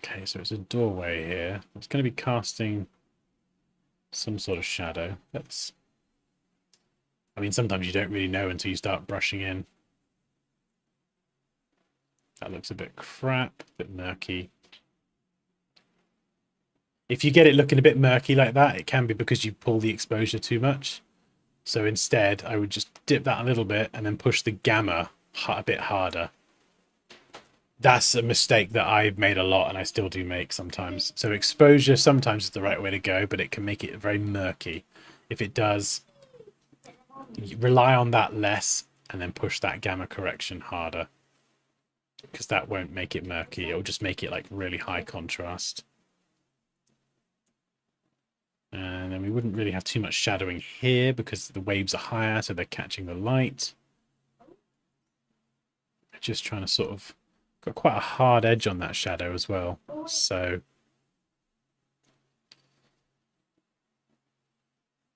Okay, so it's a doorway here. It's going to be casting some sort of shadow. I mean, sometimes you don't really know until you start brushing in. That looks a bit crap, a bit murky. If you get it looking a bit murky like that, it can be because you pull the exposure too much. So instead, I would just dip that a little bit and then push the gamma a bit harder. That's a mistake that I've made a lot and I still do make sometimes. So exposure sometimes is the right way to go, but it can make it very murky. If it does, rely on that less and then push that gamma correction harder, because that won't make it murky. It'll just make it like really high contrast. And then we wouldn't really have too much shadowing here because the waves are higher, so they're catching the light. Just trying to sort of... Got quite a hard edge on that shadow as well. So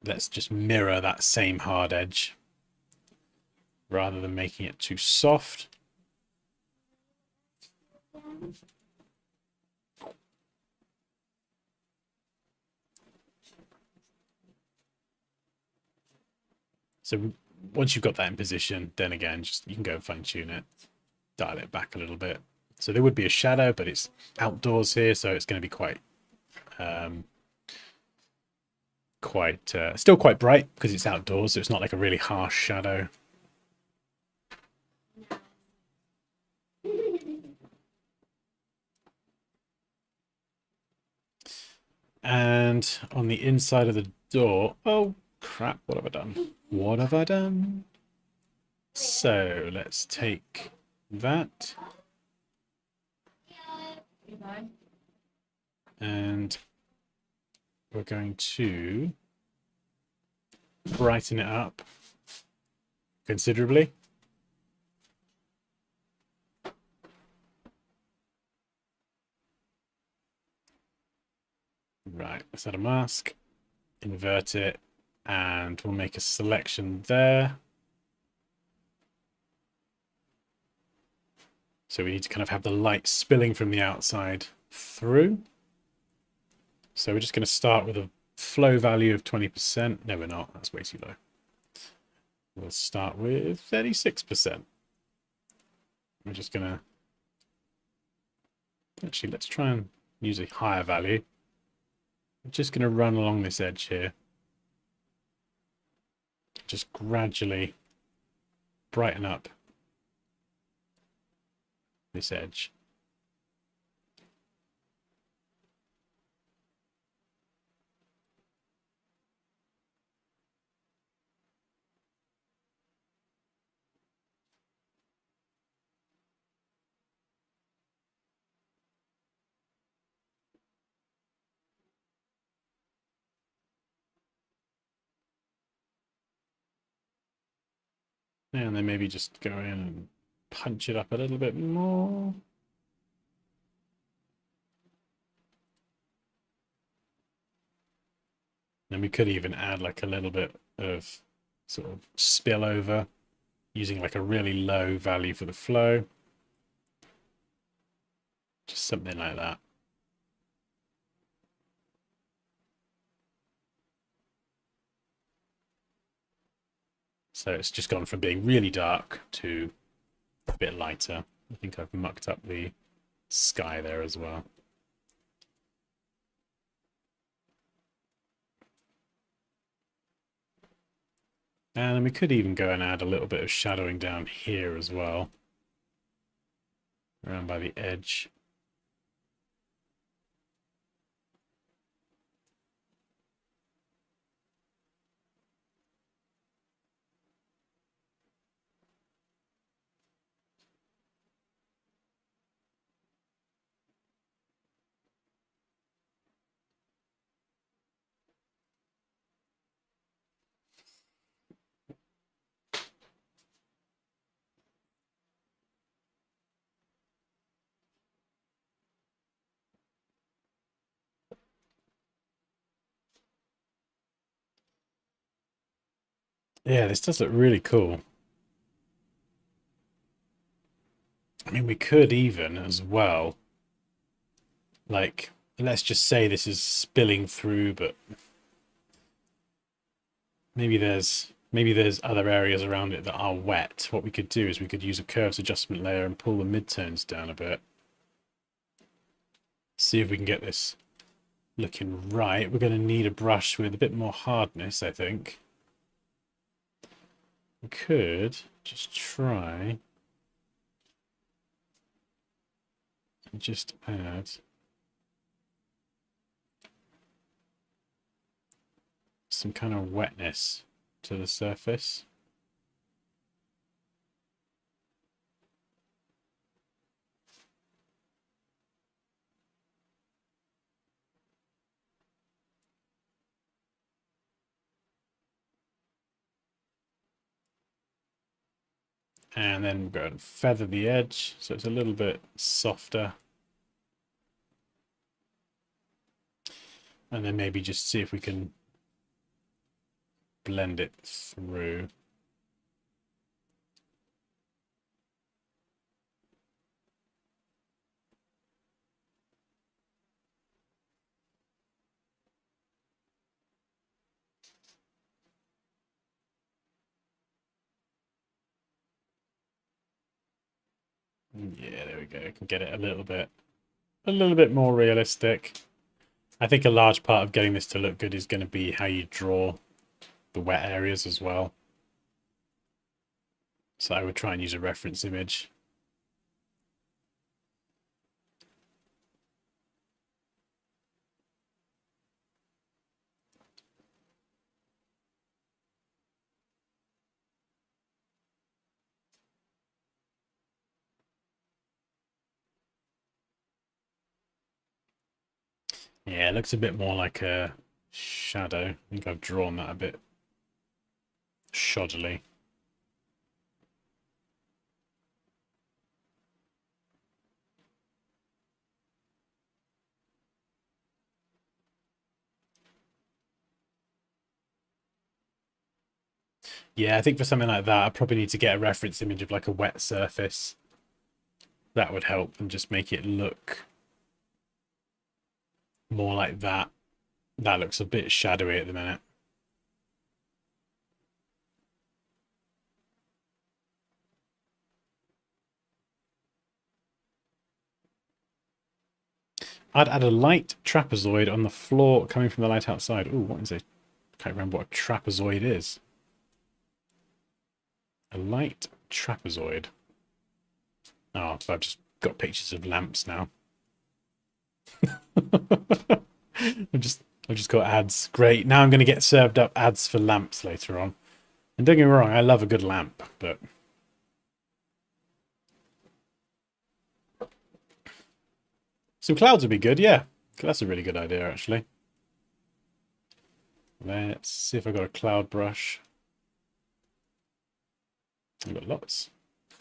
let's just mirror that same hard edge rather than making it too soft. So once you've got that in position, then again, just you can go and fine tune it, dial it back a little bit. So there would be a shadow, but it's outdoors here, so it's going to be still quite bright because it's outdoors, so it's not like a really harsh shadow. And on the inside of the door, oh crap, what have I done? What have I done? So let's take that. And we're going to brighten it up considerably. Right, let's add a mask, invert it, and we'll make a selection there. So we need to kind of have the light spilling from the outside through. So we're just going to start with a flow value of 20%. No, we're not. That's way too low. We'll start with 36%. We're just going to... Actually, let's try and use a higher value. I'm just going to run along this edge here. Just gradually brighten up this edge. And then maybe just go in and punch it up a little bit more. And we could even add like a little bit of sort of spillover using like a really low value for the flow. Just something like that. So it's just gone from being really dark to a bit lighter. I think I've mucked up the sky there as well. And then we could even go and add a little bit of shadowing down here as well, around by the edge. Yeah, this does look really cool. I mean, we could even as well Like, let's just say this is spilling through, but maybe there's other areas around it that are wet. What we could do is we could use a curves adjustment layer and pull the midtones down a bit. See if we can get this looking right. We're going to need a brush with a bit more hardness, I think. We could just try and just add some kind of wetness to the surface. And then go and feather the edge so it's a little bit softer. And then maybe just see if we can blend it through. Yeah, there we go. I can get it a little bit more realistic. I think a large part of getting this to look good is going to be how you draw the wet areas as well. So I would try and use a reference image. Yeah, it looks a bit more like a shadow. I think I've drawn that a bit shoddily. Yeah, I think for something like that, I probably need to get a reference image of like a wet surface. That would help and just make it look more like that. That looks a bit shadowy at the minute. I'd add a light trapezoid on the floor coming from the light outside. Ooh, what is it? Can't remember what a trapezoid is. A light trapezoid. Oh, I've just got pictures of lamps now. I've just got ads. Great. Now I'm going to get served up ads for lamps later on. And don't get me wrong, I love a good lamp, but some clouds would be good, yeah. That's a really good idea, actually. Let's see if I got a cloud brush. I've got lots.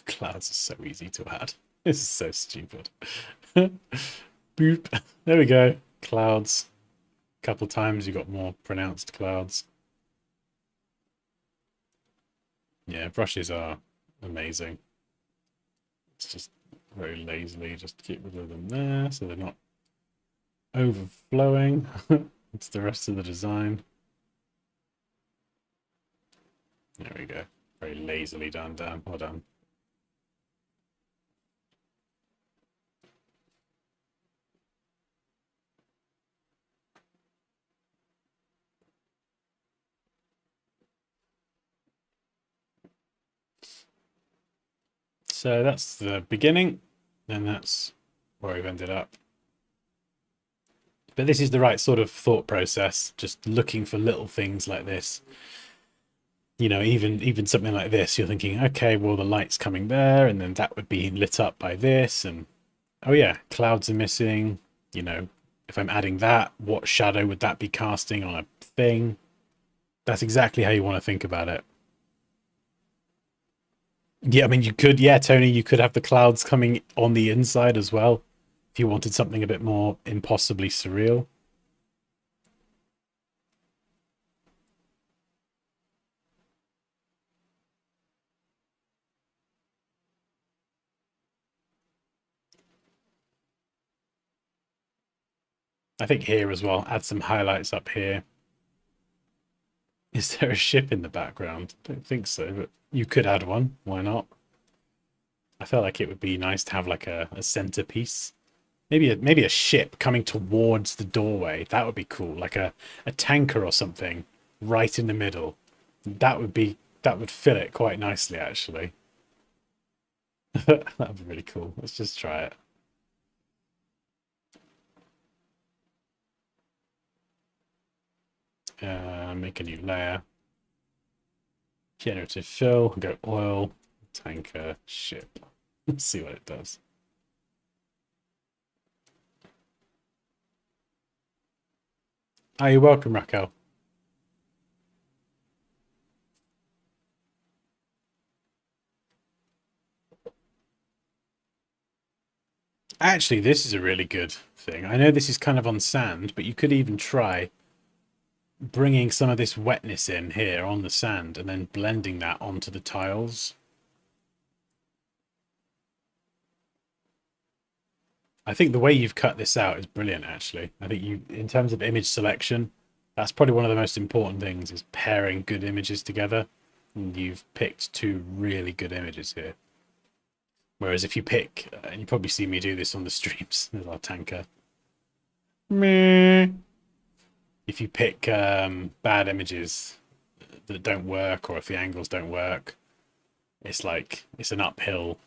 Clouds are so easy to add. This is so stupid. Boop. There we go. Clouds. A couple times you got more pronounced clouds. Yeah, brushes are amazing. It's just very lazily just keep rid of them there so they're not overflowing. It's the rest of the design. There we go. Very lazily done, Dan. Well done. So that's the beginning, and that's where we've ended up. But this is the right sort of thought process, just looking for little things like this. You know, even something like this, you're thinking, okay, well, the light's coming there, and then that would be lit up by this, and oh yeah, clouds are missing. You know, if I'm adding that, what shadow would that be casting on a thing? That's exactly how you want to think about it. Yeah, I mean, you could, yeah, Tony, you could have the clouds coming on the inside as well if you wanted something a bit more impossibly surreal. I think here as well, add some highlights up here. Is there a ship in the background? I don't think so, but you could add one. Why not? I felt like it would be nice to have like a centerpiece. Maybe a ship coming towards the doorway. That would be cool. Like a tanker or something right in the middle. That would fill it quite nicely actually. That would be really cool. Let's just try it. Make a new layer. Generative fill. Go oil, tanker, ship. Let's see what it does. Oh, you're welcome, Raquel. Actually, this is a really good thing. I know this is kind of on sand, but you could even try bringing some of this wetness in here on the sand and then blending that onto the tiles. I think the way you've cut this out is brilliant, actually. I think you, in terms of image selection, that's probably one of the most important things is pairing good images together. And you've picked two really good images here. Whereas if you pick, and you probably see me do this on the streams, there's our tanker. Meh. If you pick bad images that don't work, or if the angles don't work, it's like it's an uphill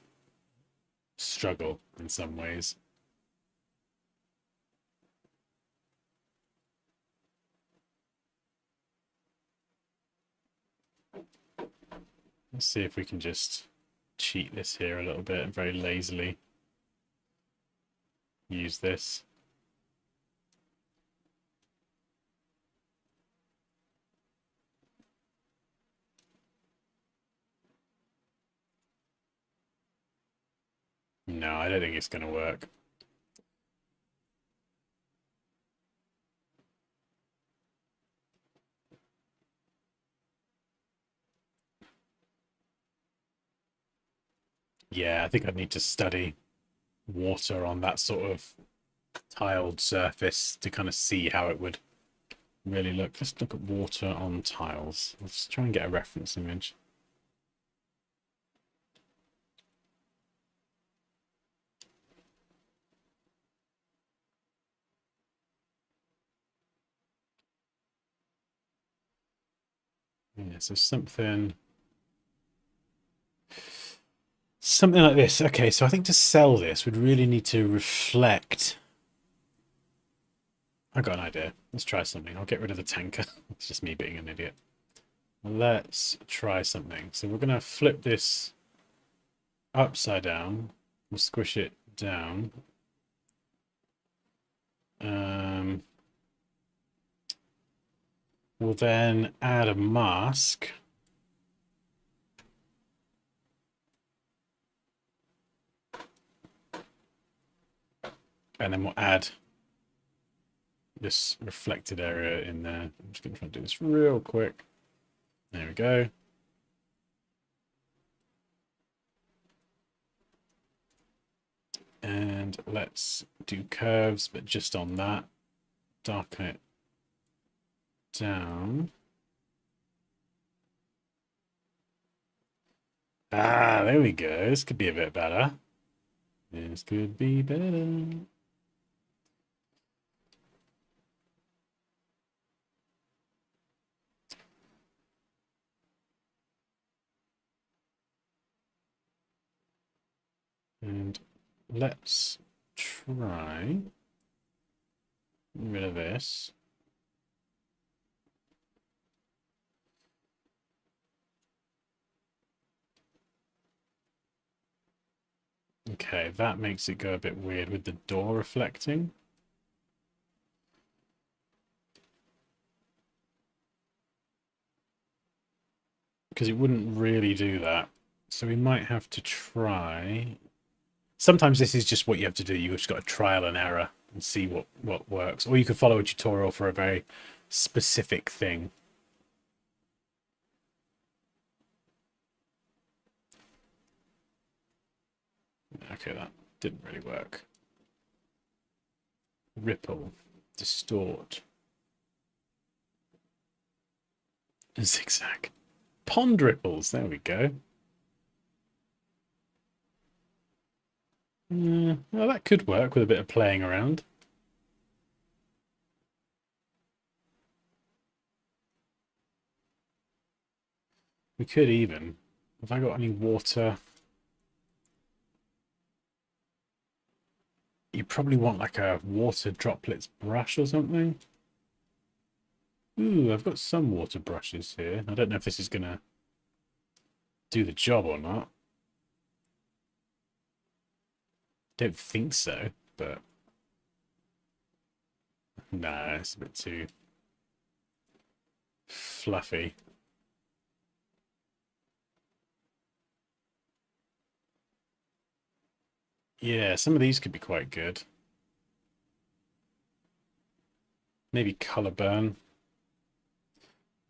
struggle in some ways. Let's see if we can just cheat this here a little bit and very lazily use this. No, I don't think it's going to work. Yeah, I think I'd need to study water on that sort of tiled surface to kind of see how it would really look. Let's look at water on tiles. Let's try and get a reference image. Yeah, so something like this. Okay, so I think to sell this, we'd really need to reflect. I got an idea. Let's try something. I'll get rid of the tanker. It's just me being an idiot. Let's try something. So we're going to flip this upside down. We'll squish it down. We'll then add a mask. And then we'll add this reflected area in there. I'm just going to try and do this real quick. There we go. And let's do curves, but just on that. Darken it down. Ah, there we go. This could be a bit better. This could be better. And let's try rid of this. Okay, that makes it go a bit weird with the door reflecting. Because it wouldn't really do that. So we might have to try. Sometimes this is just what you have to do. You've just got to trial and error and see what works. Or you could follow a tutorial for a very specific thing. Okay, that didn't really work. Ripple. Distort. Zigzag. Pond ripples. There we go. Well, that could work with a bit of playing around. We could even. Have I got any water? You probably want like a water droplets brush or something. Ooh, I've got some water brushes here. I don't know if this is going to do the job or not. Don't think so, but nah, it's a bit too fluffy. Yeah, some of these could be quite good. Maybe color burn.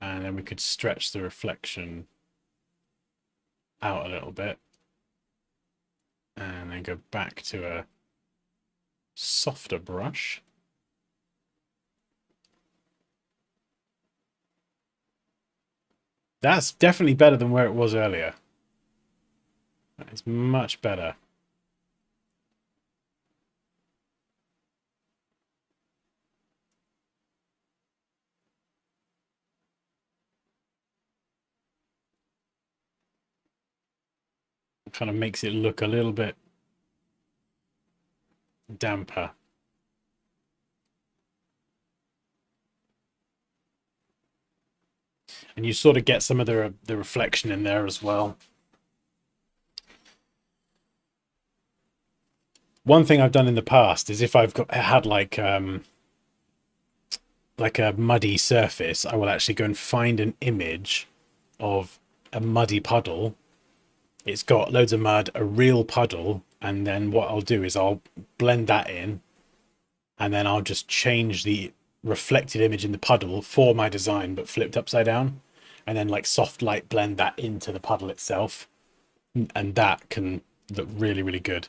And then we could stretch the reflection out a little bit. And then go back to a softer brush. That's definitely better than where it was earlier. That is much better. It kind of makes it look a little bit damper. And you sort of get some of the reflection in there as well. One thing I've done in the past is if I've had like a muddy surface, I will actually go and find an image of a muddy puddle. It's got loads of mud, a real puddle, and then what I'll do is I'll blend that in, and then I'll just change the reflected image in the puddle for my design, but flipped upside down, and then like soft light blend that into the puddle itself, and that can look really, really good.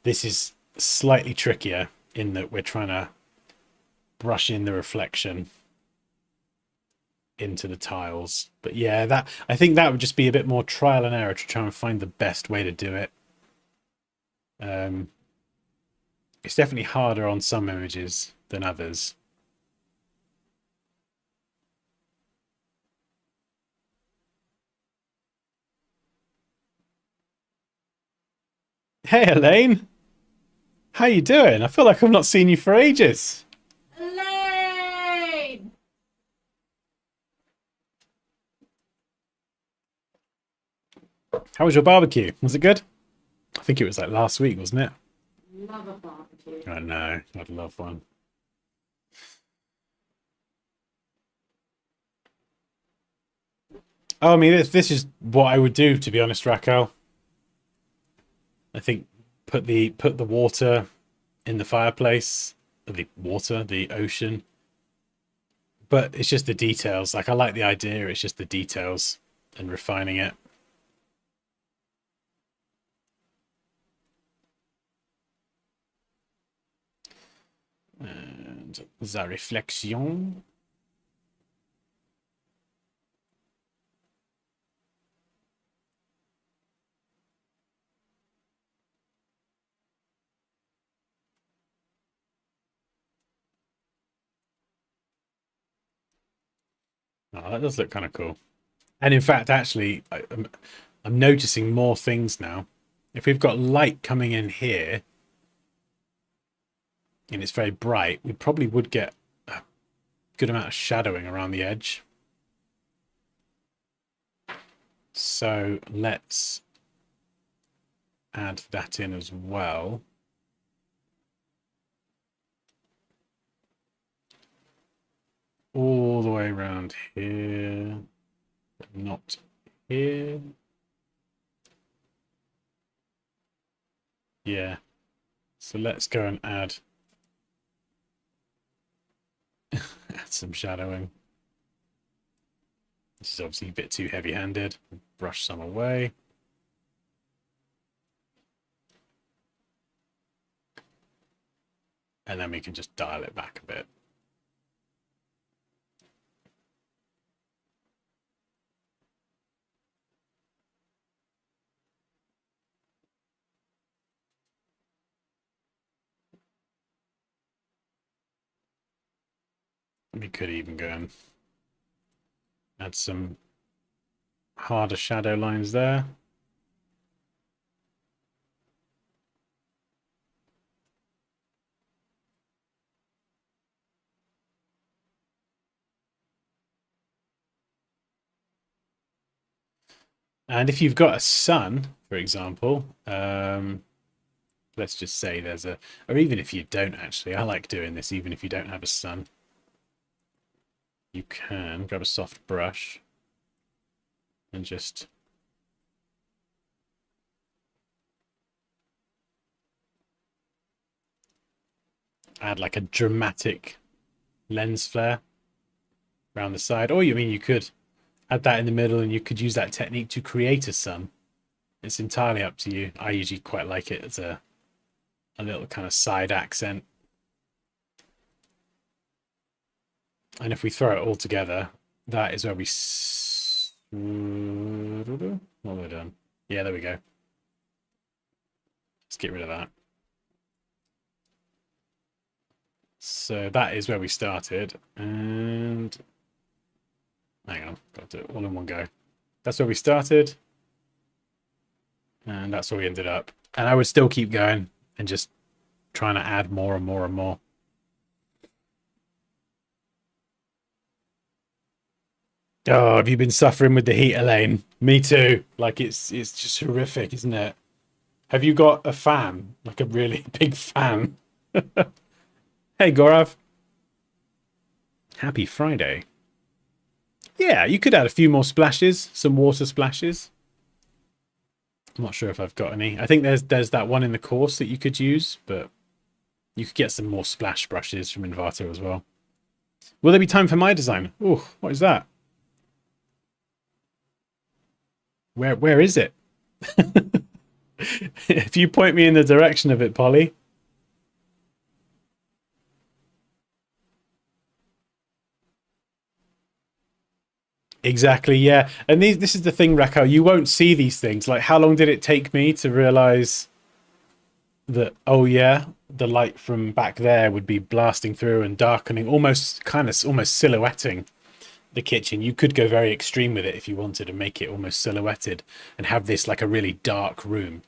This is slightly trickier in that we're trying to brush in the reflection into the tiles. But yeah, that I think that would just be a bit more trial and error to try and find the best way to do it. It's definitely harder on some images than others. Hey Elaine, how you doing? I feel like I've not seen you for ages. Elaine! How was your barbecue? Was it good? I think it was like last week, wasn't it? Love a barbecue. I know, I'd love one. Oh, I mean, this is what I would do, to be honest, Raquel. I think put the water in the fireplace, the ocean. But it's just the details. Like I like the idea, it's just the details and refining it. And the reflection. Oh, that does look kind of cool. And in fact, actually, I'm noticing more things now. If we've got light coming in here and it's very bright, we probably would get a good amount of shadowing around the edge. So let's add that in as well. All the way around here, but not here. Yeah. So let's go and add some shadowing. This is obviously a bit too heavy-handed. Brush some away. And then we can just dial it back a bit. We could even go and add some harder shadow lines there. And if you've got a sun, for example, let's just say there's a, or even if you don't actually, I like doing this even if you don't have a sun. You can grab a soft brush and just add like a dramatic lens flare around the side. Or you mean you could add that in the middle and you could use that technique to create a sun. It's entirely up to you. I usually quite like it as a little kind of side accent. And if we throw it all together, that is where we... What have I done? Yeah, there we go. Let's get rid of that. So that is where we started. And... hang on, got to do it all in one go. That's where we started. And that's where we ended up. And I would still keep going and just trying to add more and more and more. Oh, have you been suffering with the heat, Elaine? Me too. Like it's just horrific, isn't it? Have you got a fan? Like a really big fan? Hey, Gorav. Happy Friday. Yeah, you could add a few more splashes, some water splashes. I'm not sure if I've got any. I think there's that one in the course that you could use, but you could get some more splash brushes from Envato as well. Will there be time for my design? Oh, what is that? Where is it? If you point me in the direction of it, Polly. Exactly, yeah. And this is the thing, Rako, you won't see these things. Like, how long did it take me to realize that, oh yeah, the light from back there would be blasting through and darkening, almost silhouetting the kitchen. You could go very extreme with it if you wanted to make it almost silhouetted and have this like a really dark room.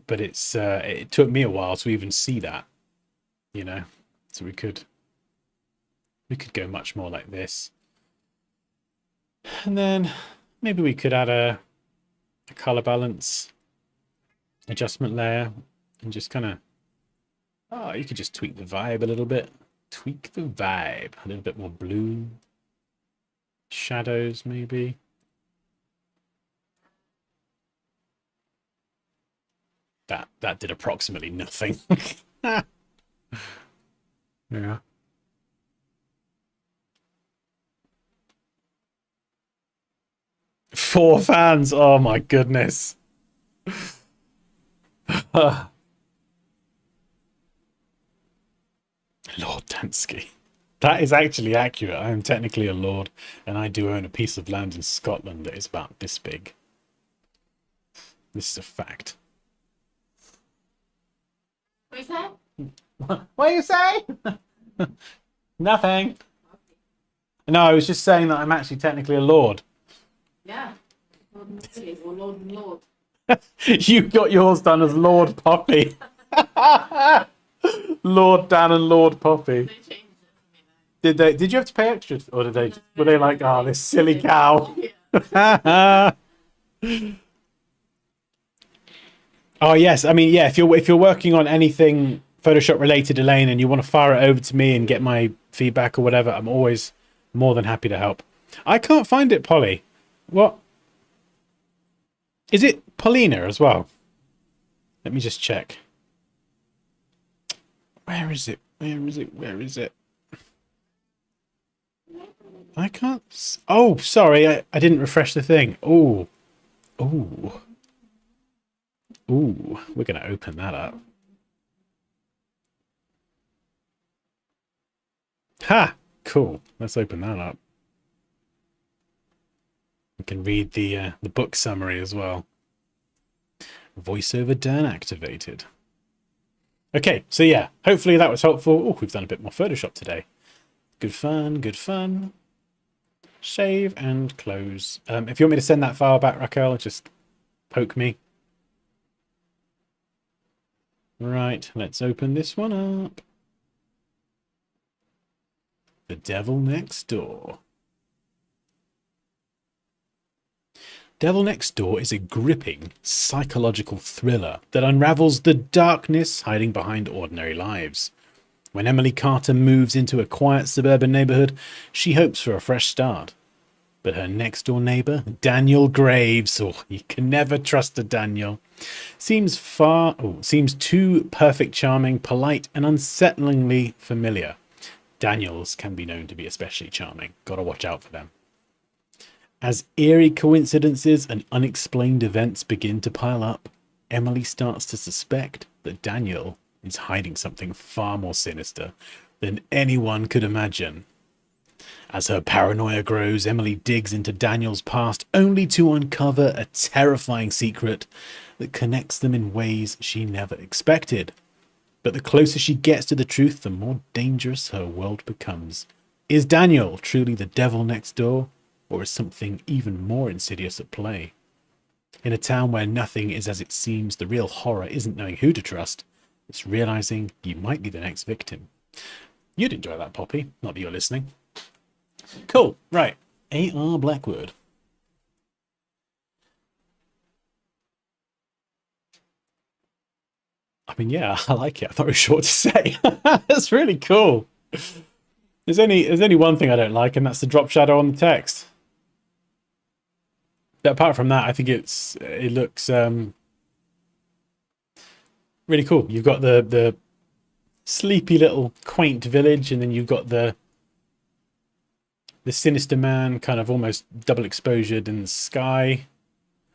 But it's it took me a while to even see that, you know. So we could go much more like this. And then maybe we could add a color balance adjustment layer and just kind of, oh, you could just tweak the vibe a little bit. Tweak the vibe. A little bit more blue. Shadows, maybe. That did approximately nothing. Yeah. Four fans. Oh my goodness. Lord Dansky. That is actually accurate. I am technically a lord, and I do own a piece of land in Scotland that is about this big. This is a fact. What is that? What do you say? Nothing. No, I was just saying that I'm actually technically a lord. Yeah. Lord and Lily, or Lord and Lord. You got yours done as Lord Poppy. Lord Dan and Lord Poppy. They changed it for me though. Did you have to pay extra, or were they like, oh, this silly cow? Yeah. Oh yes, I mean, yeah. If you're working on anything Photoshop related, Elaine, and you want to fire it over to me and get my feedback or whatever, I'm always more than happy to help. I can't find it, Polly. What? Is it Paulina as well? Let me just check. Where is it? Where is it? Where is it? I can't. Oh, sorry. I didn't refresh the thing. Oh. Oh. Ooh, we're going to open that up. Ha! Cool. Let's open that up. We can read the book summary as well. VoiceOver Dan activated. Okay, so yeah, hopefully that was helpful. Oh, we've done a bit more Photoshop today. Good fun, good fun. Save and close. If you want me to send that file back, Raquel, just poke me. Right, let's open this one up. The Devil Next Door. Devil Next Door is a gripping psychological thriller that unravels the darkness hiding behind ordinary lives. When Emily Carter moves into a quiet suburban neighborhood, she hopes for a fresh start. But her next-door neighbor, Daniel Graves, you can never trust a Daniel, seems too perfect, charming, polite, and unsettlingly familiar. Daniels can be known to be especially charming. Gotta watch out for them. As eerie coincidences and unexplained events begin to pile up, Emily starts to suspect that Daniel is hiding something far more sinister than anyone could imagine. As her paranoia grows, Emily digs into Daniel's past only to uncover a terrifying secret that connects them in ways she never expected. But the closer she gets to the truth, the more dangerous her world becomes. Is Daniel truly the devil next door, or is something even more insidious at play? In a town where nothing is as it seems, the real horror isn't knowing who to trust, it's realizing you might be the next victim. You'd enjoy that, Poppy. Not that you're listening. Cool. Right. A.R. Blackwood. I mean, yeah, I like it. I thought it was short to say. That's really cool. There's only one thing I don't like, and that's the drop shadow on the text. But apart from that, I think it looks really cool. You've got the sleepy little quaint village, and then you've got the sinister man kind of almost double exposured in the sky,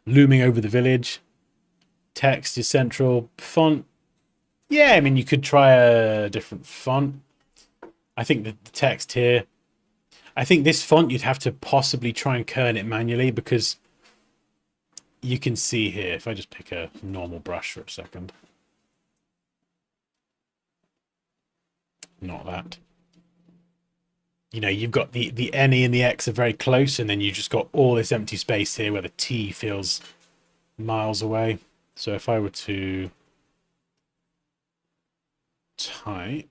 looming over the village. Text is central. Font, yeah, I mean, you could try a different font. I think the text here, I think this font you'd have to possibly try and kern it manually, because you can see here, if I just pick a normal brush for a second. Not that. You know, you've got the N-E and the X are very close, and then you just got all this empty space here where the T feels miles away. So if I were to type,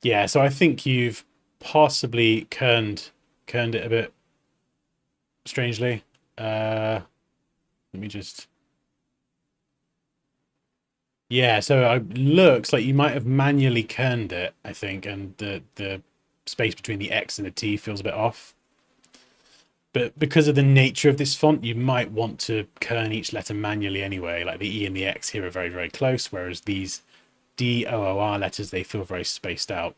yeah, so I think you've possibly kerned it a bit strangely. Let me just, yeah, so it looks like you might have manually kerned it, I think, and the space between the X and the T feels a bit off. But because of the nature of this font, you might want to kern each letter manually anyway. Like the E and the X here are very, very close, whereas these D-O-O-R letters, they feel very spaced out.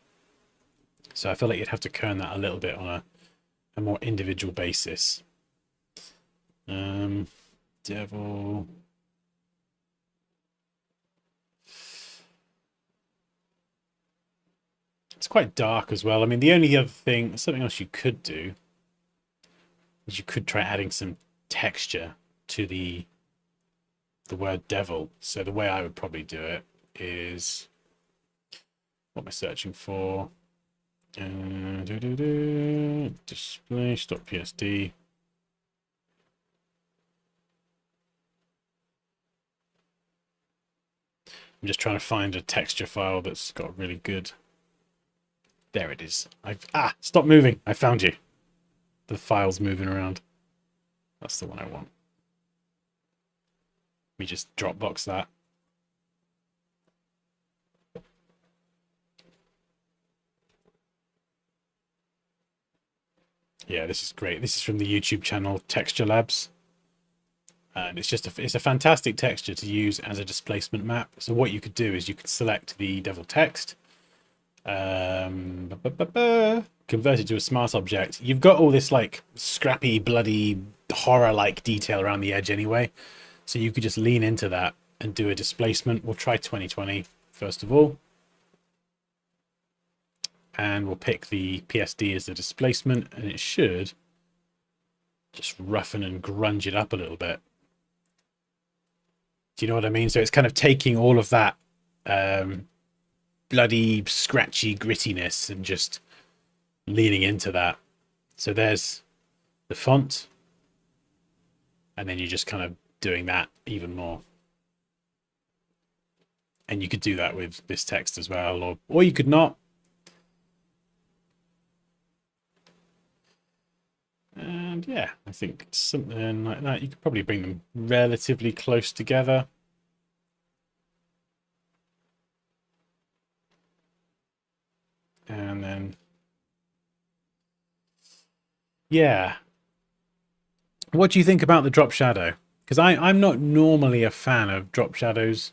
So I feel like you'd have to kern that a little bit on a more individual basis. Devil. It's quite dark as well. I mean, the only other thing, something else you could do, is you could try adding some texture to the word devil. So the way I would probably do it is, what am I searching for? Display.psd. I'm just trying to find a texture file that's got really good. There it is. Stop moving. I found you. The file's moving around. That's the one I want. Let me just Dropbox that. Yeah, this is great. This is from the YouTube channel Texture Labs. And it's just it's a fantastic texture to use as a displacement map. So what you could do is you could select the devil text, convert it to a smart object. You've got all this like scrappy, bloody, horror-like detail around the edge anyway. So you could just lean into that and do a displacement. We'll try 2020 first of all. And we'll pick the PSD as the displacement, and it should just roughen and grunge it up a little bit. Do you know what I mean? So it's kind of taking all of that bloody, scratchy grittiness and just leaning into that. So there's the font. And then you're just kind of doing that even more. And you could do that with this text as well, or you could not. And yeah, I think something like that. You could probably bring them relatively close together. And then, yeah. What do you think about the drop shadow? Because I'm not normally a fan of drop shadows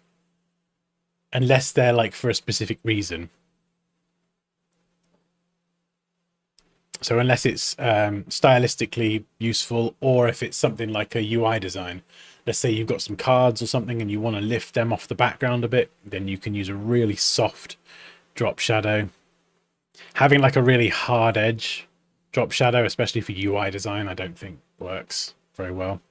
unless they're like for a specific reason. So unless it's stylistically useful, or if it's something like a UI design. Let's say you've got some cards or something and you want to lift them off the background a bit, then you can use a really soft drop shadow. Having like a really hard edge drop shadow, especially for UI design, I don't think works very well.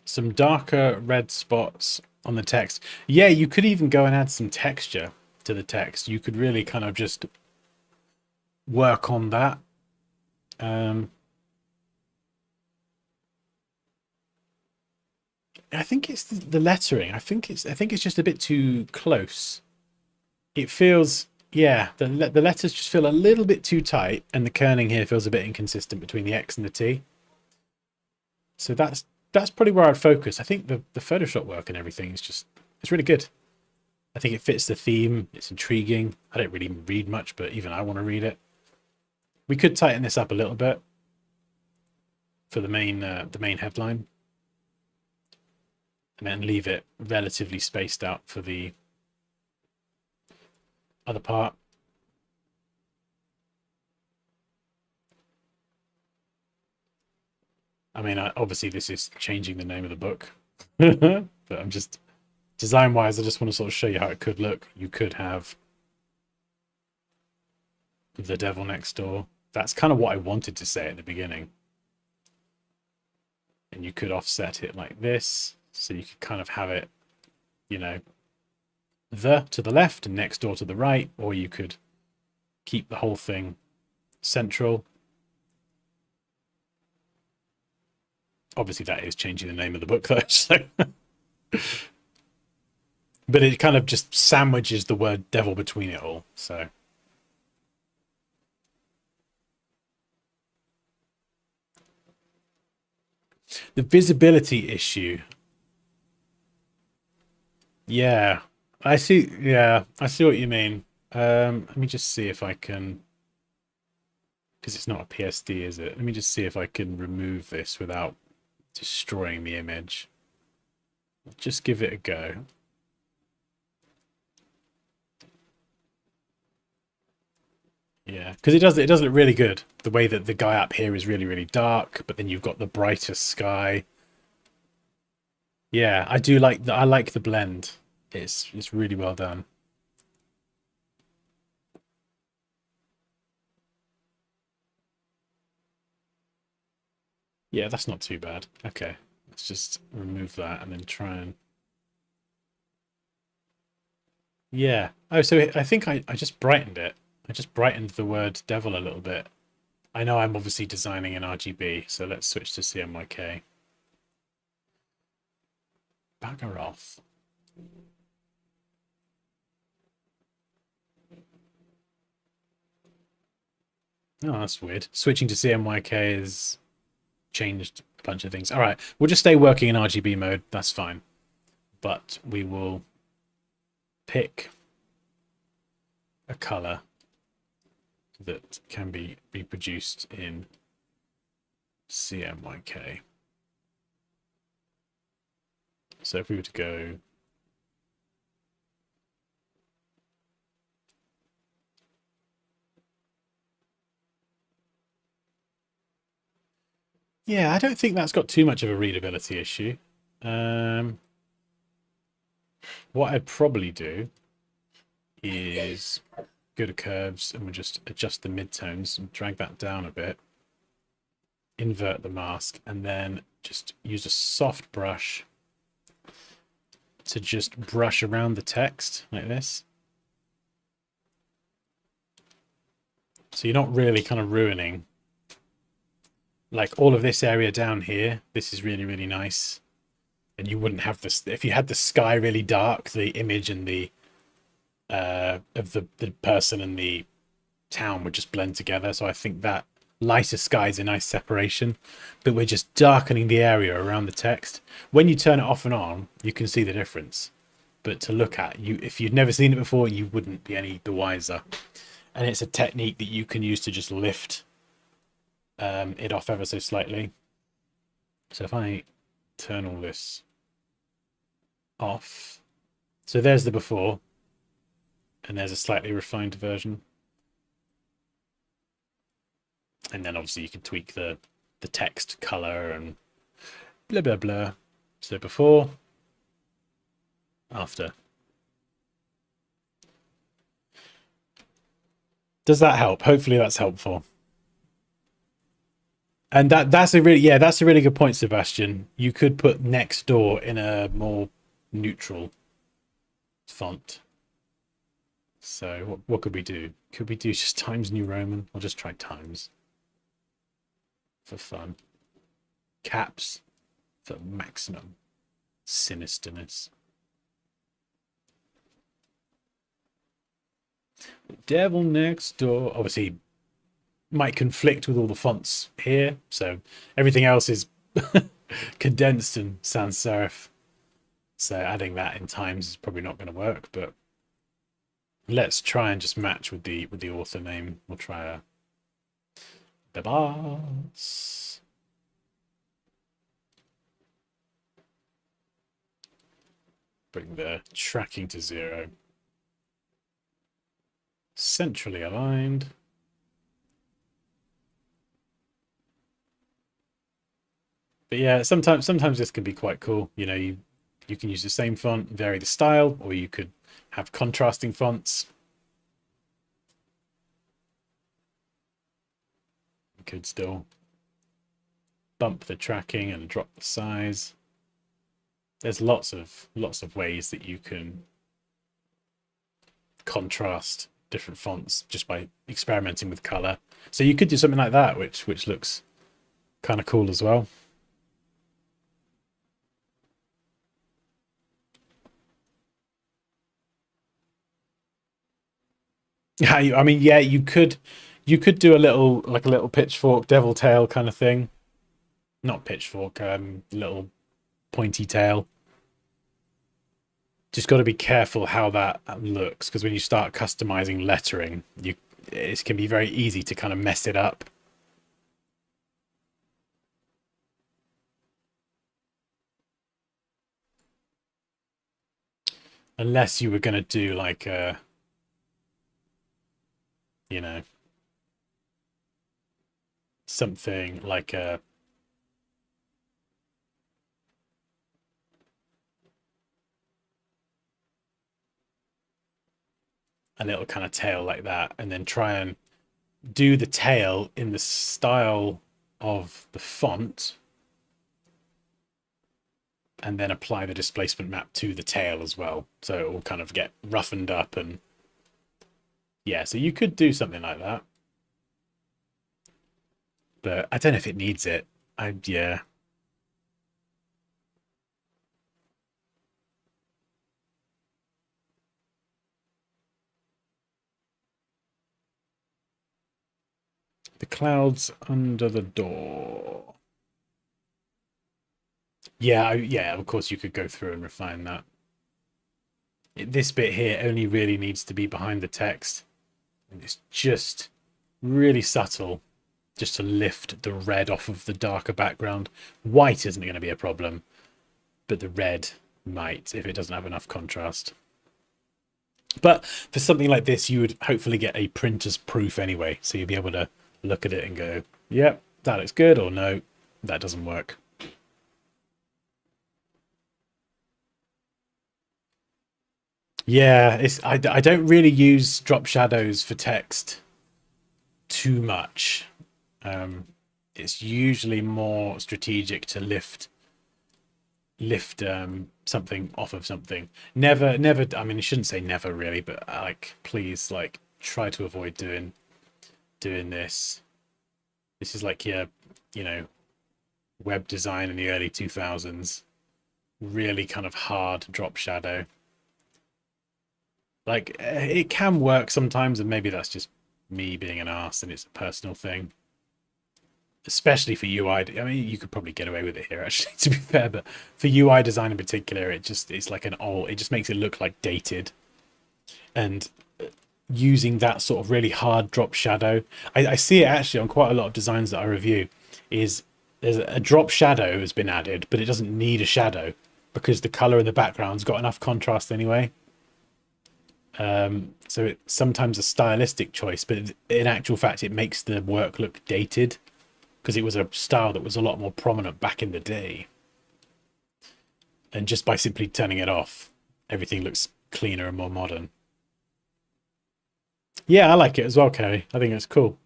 Some darker red spots on the text. Yeah, you could even go and add some texture to the text. You could really kind of just work on that. I think it's the lettering. I think it's just a bit too close. It feels, yeah, the letters just feel a little bit too tight, and the kerning here feels a bit inconsistent between the X and the T. So that's probably where I'd focus. I think the Photoshop work and everything is just, it's really good. I think it fits the theme. It's intriguing. I don't really read much, but even I want to read it. We could tighten this up a little bit for the main headline, and then leave it relatively spaced out for the other part. I mean, obviously this is changing the name of the book, but I'm just, design-wise, I just want to sort of show you how it could look. You could have The Devil Next Door. That's kind of what I wanted to say at the beginning. And you could offset it like this, so you could kind of have it, you know, the to the left and next door to the right, or you could keep the whole thing central. Obviously that is changing the name of the book though, so but it kind of just sandwiches the word devil between it all. So the visibility issue, yeah, I see. Yeah, I see what you mean. Let me just see if I can, because it's not a PSD, is it? Let me just see if I can remove this without destroying the image. Just give it a go. Yeah, because it does look really good. The way that the guy up here is really, really dark, but then you've got the brighter sky. Yeah, I do like I like the blend. It's really well done. Yeah, that's not too bad. Okay, let's just remove that and then try and... Yeah. Oh, so I think I just brightened it. I just brightened the word devil a little bit. I know I'm obviously designing in RGB, so let's switch to CMYK. Bugger off. Oh, that's weird. Switching to CMYK has changed a bunch of things. All right, we'll just stay working in RGB mode. That's fine. But we will pick a color that can be reproduced in CMYK. So if we were to go... Yeah, I don't think that's got too much of a readability issue. What I'd probably do is go to curves and we'll just adjust the midtones and drag that down a bit. Invert the mask and then just use a soft brush to just brush around the text like this. So you're not really kind of ruining like all of this area down here. This is really, really nice. And you wouldn't have this if you had the sky really dark, the image and the of the person and the town would just blend together. So I think that lighter sky is a nice separation, but we're just darkening the area around the text. When you turn it off and on, you can see the difference. But to look at, you, if you'd never seen it before, you wouldn't be any the wiser. And it's a technique that you can use to just lift it off ever so slightly. So if I turn all this off, so there's the before, and there's a slightly refined version. And then obviously you can tweak the text color and blah, blah, blah. So before, after. Does that help? Hopefully that's helpful. And that's a really good point, Sebastian. You could put next door in a more neutral font. So what could we do? Could we do just Times New Roman? I'll just try Times for fun. Caps for maximum sinisterness. Devil Next Door obviously might conflict with all the fonts here, so everything else is condensed in sans serif. So adding that in Times is probably not going to work, but let's try and just match with the author name. We'll try a Bebas. Bring the tracking to 0. Centrally aligned. But yeah, sometimes this can be quite cool. You know, you can use the same font, vary the style, or you could have contrasting fonts. You could still bump the tracking and drop the size. There's lots of ways that you can contrast different fonts just by experimenting with color. So you could do something like that, which looks kind of cool as well. Yeah, I mean, yeah, you could do a little pitchfork devil tail kind of thing. Not pitchfork, little pointy tail. Just got to be careful how that looks, because when you start customizing lettering, it can be very easy to kind of mess it up. Unless you were going to do like a, you know, something like a little kind of tail like that, and then try and do the tail in the style of the font, and then apply the displacement map to the tail as well, so it will kind of get roughened up. And yeah, so you could do something like that, but I don't know if it needs it. Yeah. The clouds under the door. Yeah, yeah, of course you could go through and refine that. This bit here only really needs to be behind the text. And it's just really subtle, just to lift the red off of the darker background. White isn't going to be a problem, but the red might if it doesn't have enough contrast. But for something like this, you would hopefully get a printer's proof anyway. So you'll be able to look at it and go, yep, that looks good, or no, that doesn't work. Yeah, I don't really use drop shadows for text too much. It's usually more strategic to lift something off of something. Never, I mean, you shouldn't say never really, but like, please, like, try to avoid doing this. This is like your, you know, web design in the early 2000s. Really kind of hard drop shadow. Like, it can work sometimes, and maybe that's just me being an arse and it's a personal thing. Especially for UI. I mean, you could probably get away with it here, actually, to be fair, but for UI design in particular, it's like it just makes it look like dated. And using that sort of really hard drop shadow, I see it actually on quite a lot of designs that I review, is there's a drop shadow has been added, but it doesn't need a shadow because the color in the background's got enough contrast anyway. So it's sometimes a stylistic choice, but in actual fact, it makes the work look dated because it was a style that was a lot more prominent back in the day. And just by simply turning it off, everything looks cleaner and more modern. Yeah, I like it as well, Kerry. I think it's cool.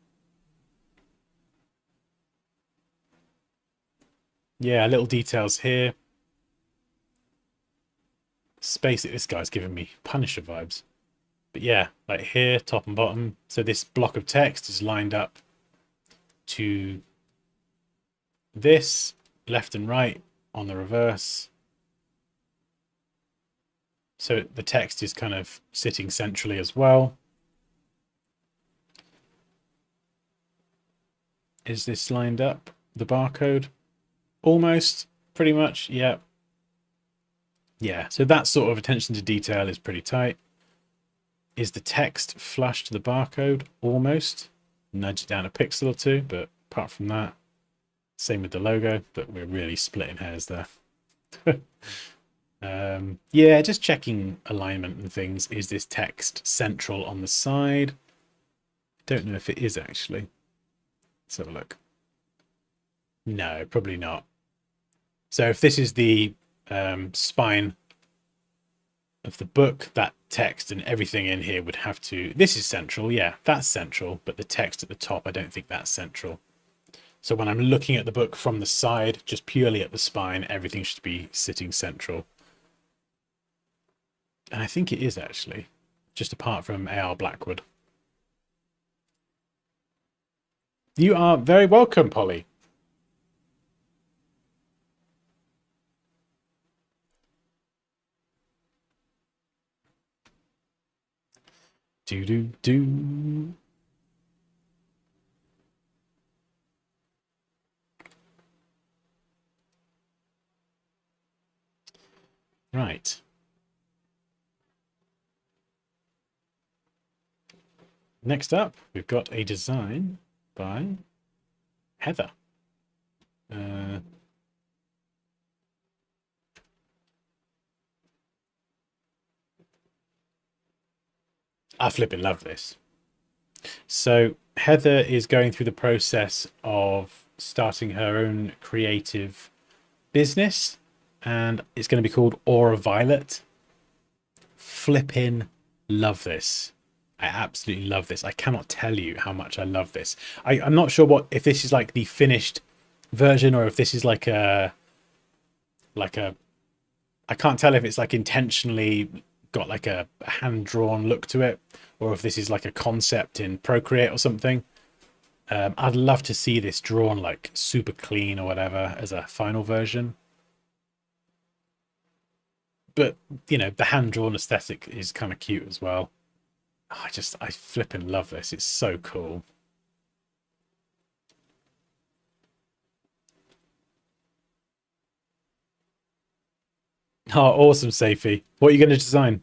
Yeah, little details here. Space, this guy's giving me Punisher vibes. But yeah, like here, top and bottom. So this block of text is lined up to this, left and right on the reverse. So the text is kind of sitting centrally as well. Is this lined up? The barcode? Almost, pretty much, yeah. Yeah, so that sort of attention to detail is pretty tight. Is the text flush to the barcode? Almost. Nudge it down a pixel or two, but apart from that, same with the logo, but we're really splitting hairs there. Yeah, just checking alignment and things. Is this text central on the side? Don't know if it is actually. Let's have a look. No, probably not. So if this is the spine of the book, that text and everything in here would have to... This is central, yeah, that's central, but the text at the top, I don't think that's central. So when I'm looking at the book from the side, just purely at the spine, everything should be sitting central. And I think it is actually, just apart from AR Blackwood. You are very welcome, Polly. Do. Right. Next up, we've got a design by Heather. I flipping love this. So Heather is going through the process of starting her own creative business, and it's going to be called Aura Violet. Flipping love this. I absolutely love this. I cannot tell you how much I love this. I'm not sure if this is like the finished version or if this is like a I can't tell if it's like intentionally got like a hand-drawn look to it or if this is like a concept in Procreate or something. I'd love to see this drawn like super clean or whatever as a final version. But, you know, the hand-drawn aesthetic is kind of cute as well. I flipping love this. It's so cool. Oh, awesome, Safi. What are you going to design?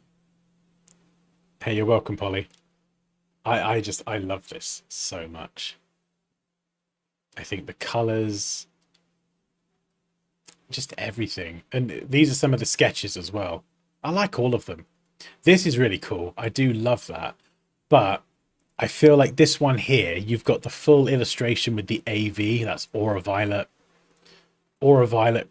Hey, you're welcome, Polly. I love this so much. I think the colors, just everything. And these are some of the sketches as well. I like all of them. This is really cool. I do love that. But I feel like this one here, you've got the full illustration with the AV, that's Aura Violet. Aura Violet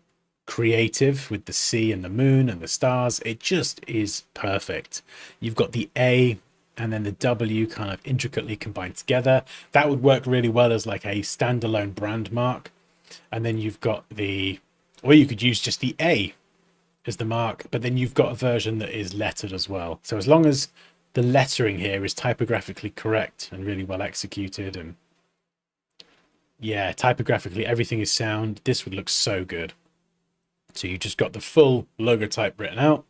creative with the sea and the moon and the stars. It just is perfect. You've got the A and then the W kind of intricately combined together. That would work really well as like a standalone brand mark. And then you've got the, or you could use just the A as the mark, but then you've got a version that is lettered as well. So as long as the lettering here is typographically correct and really well executed, and yeah, typographically everything is sound, this would look so good. So you just got the full logo type written out.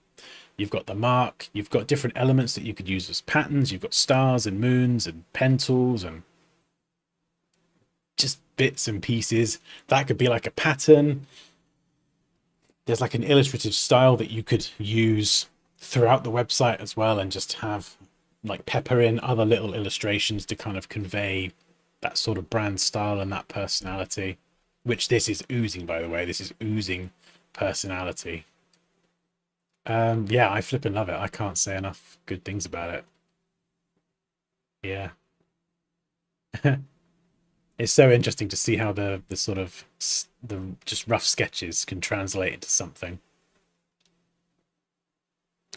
You've got the mark. You've got different elements that you could use as patterns. You've got stars and moons and pen tools and just bits and pieces. That could be like a pattern. There's like an illustrative style that you could use throughout the website as well, and just have like pepper in other little illustrations to kind of convey that sort of brand style and that personality, which this is oozing, by the way. This is oozing personality. Yeah, I flipping love it. I can't say enough good things about it. Yeah. It's so interesting to see how the sort of the just rough sketches can translate into something.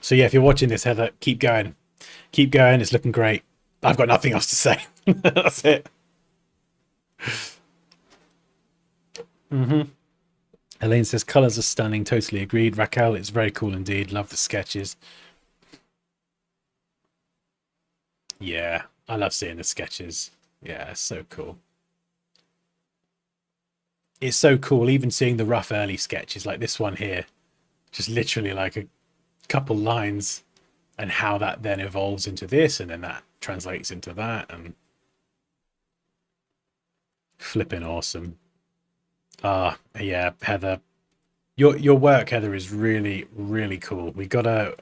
So yeah, if you're watching this, Heather, keep going. Keep going. It's looking great. I've got nothing else to say. That's it. Elaine says colors are stunning. Totally agreed. Raquel, it's very cool indeed. Love the sketches. Yeah, I love seeing the sketches. Yeah, it's so cool. It's so cool even seeing the rough early sketches like this one here. Just literally like a couple lines, and how that then evolves into this, and then that translates into that, and flipping awesome. Yeah, Heather, your work, Heather, is really, really cool. We gotta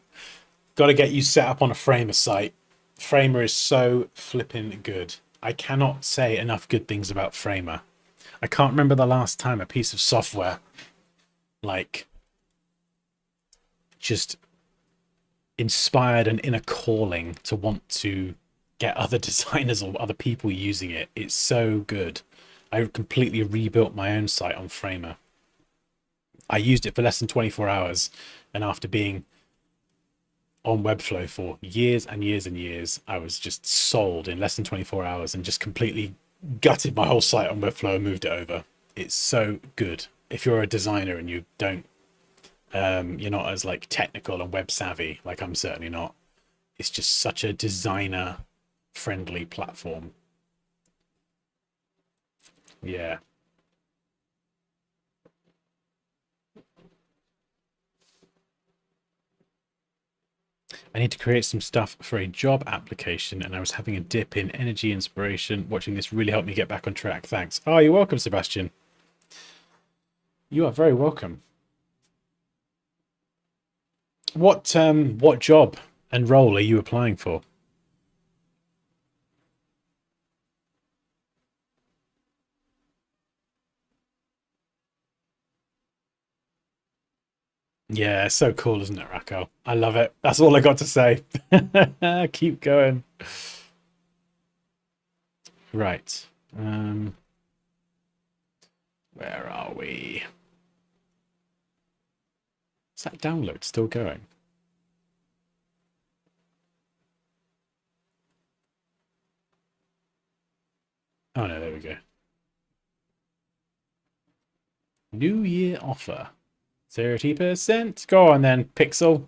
get you set up on a Framer site. Framer is so flipping good. I cannot say enough good things about Framer. I can't remember the last time a piece of software like just inspired an inner calling to want to get other designers or other people using it. It's so good. I completely rebuilt my own site on Framer. I used it for less than 24 hours, and after being on Webflow for years and years and years, I was just sold in less than 24 hours and just completely gutted my whole site on Webflow and moved it over. It's so good. If you're a designer and you don't you're not as like technical and web savvy, like I'm certainly not, it's just such a designer friendly platform. Yeah. I need to create some stuff for a job application, and I was having a dip in energy inspiration. Watching this really helped me get back on track. Thanks. Oh, you're welcome, Sebastian. You are very welcome. What job and role are you applying for? Yeah, it's so cool, isn't it, Racco? I love it. That's all I got to say. Keep going. Right. Where are we? Is that download still going? Oh no, there we go. New Year offer. 30%. Go on then, Pixel.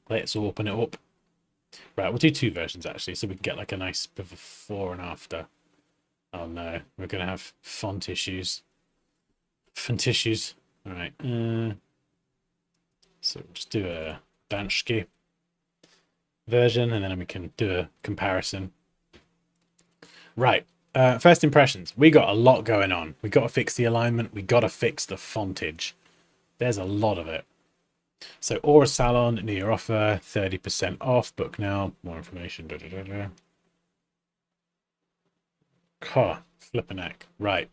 Let's open it up. Right, we'll do two versions actually, so we can get like a nice before and after. Oh no, we're gonna have font issues. Font issues. All right. So just do a Banshee version, and then we can do a comparison. Right. First impressions. We got a lot going on. We got to fix the alignment. We got to fix the fontage. There's a lot of it. So Aura Salon, new year offer, 30% off. Book now. More information. Flippin' heck. Right.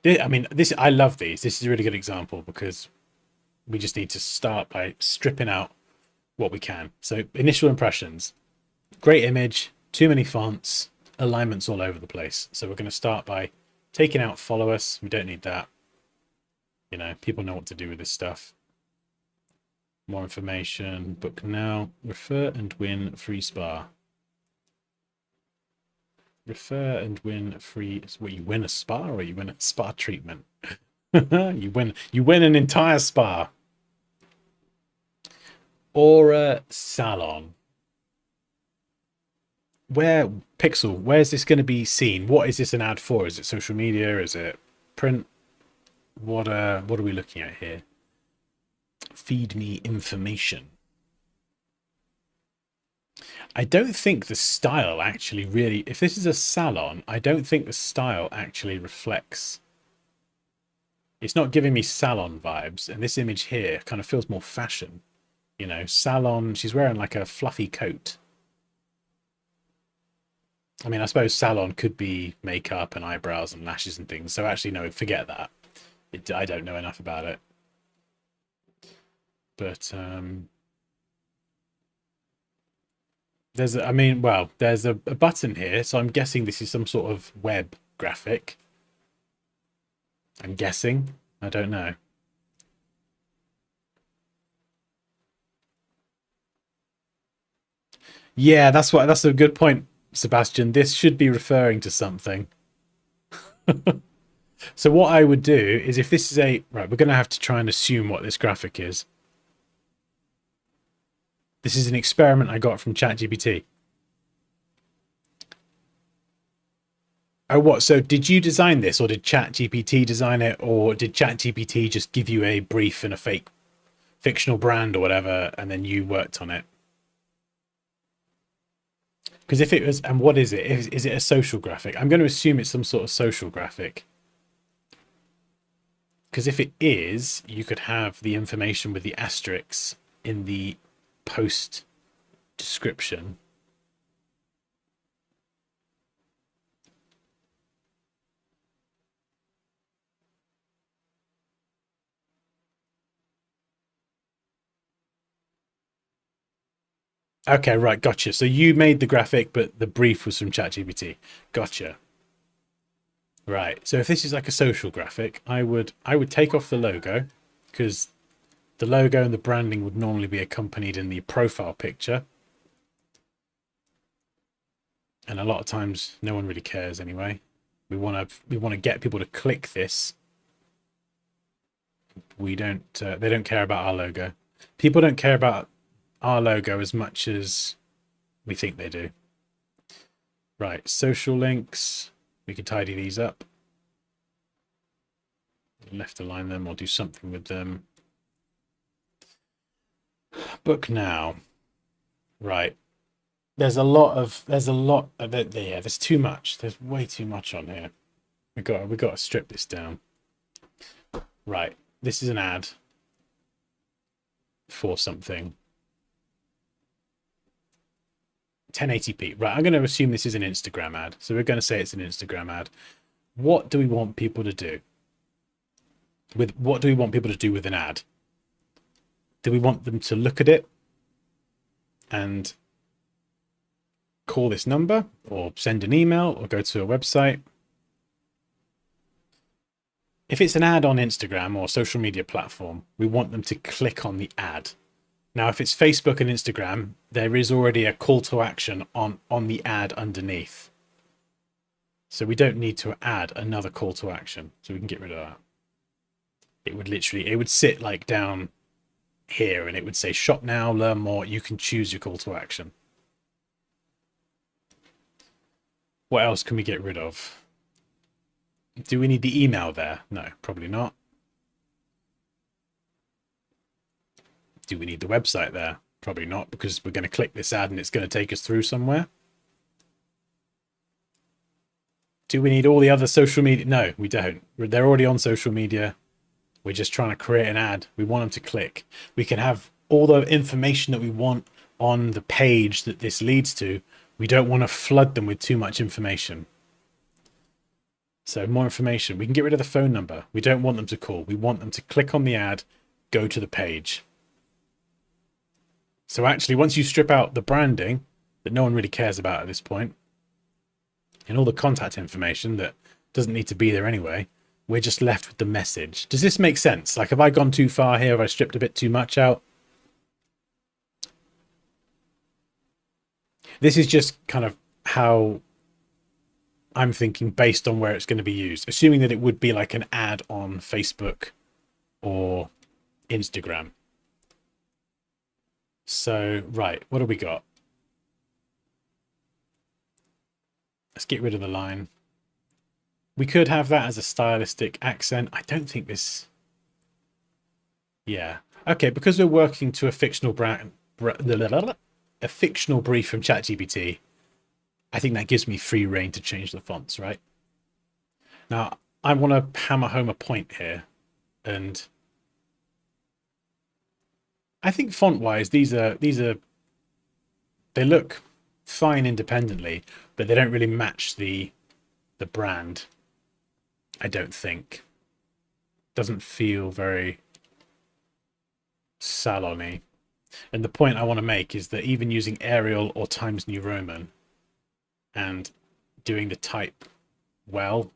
I mean, this I love these. This is a really good example because we just need to start by stripping out what we can. So initial impressions, great image, too many fonts, alignments all over the place. So we're going to start by taking out follow us. We don't need that. You know, people know what to do with this stuff. More information, book now, refer and win free spa. Refer and win free. What, you win a spa or you win a spa treatment? You win an entire spa. Aura salon. Where Pixel? Where's this going to be seen? What is this an ad for? Is it social media? Is it print? What are we looking at here? Feed me information. I don't think the style actually really, if this is a salon, I don't think the style actually reflects. It's not giving me salon vibes, and this image here kind of feels more fashion. You know, salon, she's wearing like a fluffy coat. I mean, I suppose salon could be makeup and eyebrows and lashes and things. So actually, no, forget that. I don't know enough about it. But there's a button here, so I'm guessing this is some sort of web graphic. I'm guessing. I don't know. Yeah, that's a good point, Sebastian. This should be referring to something. So what I would do is, if this is right, we're going to have to try and assume what this graphic is. This is an experiment I got from ChatGPT. Oh, what? So did you design this, or did ChatGPT design it, or did ChatGPT just give you a brief and a fake fictional brand or whatever, and then you worked on it? Because if it was, and what is it? Is it a social graphic? I'm going to assume it's some sort of social graphic. Because if it is, you could have the information with the asterisks in the post description. Okay, right, gotcha. So you made the graphic, but the brief was from ChatGPT. Gotcha. Right. So if this is like a social graphic, I would take off the logo, because the logo and the branding would normally be accompanied in the profile picture. And a lot of times no one really cares anyway. We want to get people to click this. They don't care about our logo. People don't care about our logo as much as we think they do. Right, social links. We can tidy these up. Left align them or do something with them. Book now. Right. There's too much. There's way too much on here. We got to strip this down. Right. This is an ad for something. 1080p. Right, I'm going to assume this is an Instagram ad. So we're going to say it's an Instagram ad. What do we want people to do? What do we want people to do with an ad? Do we want them to look at it and call this number, or send an email, or go to a website? If it's an ad on Instagram or social media platform, we want them to click on the ad. Now, if it's Facebook and Instagram, there is already a call to action on the ad underneath. So we don't need to add another call to action. So we can get rid of that. It would sit like down here and it would say shop now, learn more. You can choose your call to action. What else can we get rid of? Do we need the email there? No, probably not. Do we need the website there? Probably not, because we're going to click this ad and it's going to take us through somewhere. Do we need all the other social media? No, we don't. They're already on social media. We're just trying to create an ad. We want them to click. We can have all the information that we want on the page that this leads to. We don't want to flood them with too much information. So more information. We can get rid of the phone number. We don't want them to call. We want them to click on the ad, go to the page. So actually, once you strip out the branding that no one really cares about at this point, and all the contact information that doesn't need to be there anyway, we're just left with the message. Does this make sense? Like, have I gone too far here? Have I stripped a bit too much out? This is just kind of how I'm thinking based on where it's going to be used, assuming that it would be like an ad on Facebook or Instagram. So, right, what do we got? Let's get rid of the line. We could have that as a stylistic accent. I don't think this... Yeah. Okay, because we're working to a fictional a fictional brief from ChatGPT, I think that gives me free reign to change the fonts, right? Now, I want to hammer home a point here, and I think font-wise, these are they look fine independently, but they don't really match the brand. I don't think. Doesn't feel very salon-y. And the point I want to make is that even using Arial or Times New Roman and doing the type well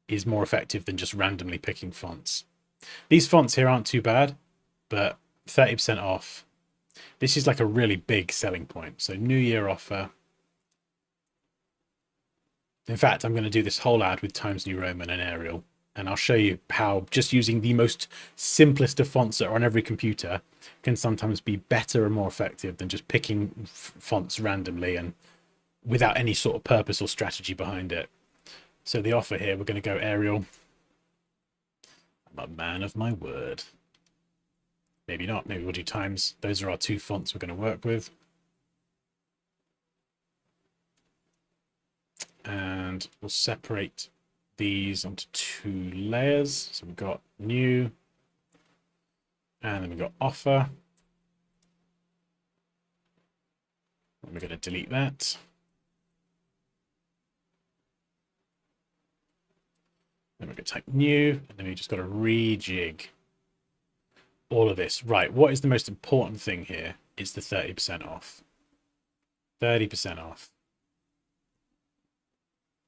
is more effective than just randomly picking fonts. These fonts here aren't too bad, but 30% off. This is like a really big selling point. So New Year offer. In fact, I'm going to do this whole ad with Times New Roman and Arial, and I'll show you how just using the most simplest of fonts that are on every computer can sometimes be better and more effective than just picking fonts randomly and without any sort of purpose or strategy behind it. So the offer here, we're going to go Arial. I'm a man of my word. Maybe not. Maybe we'll do Times. Those are our two fonts we're going to work with. And we'll separate these onto two layers. So we've got new, and then we've got offer. And we're going to delete that. Then we're going to type new, and then we just got to rejig all of this. Right, what is the most important thing here? It's the 30% off. 30% off.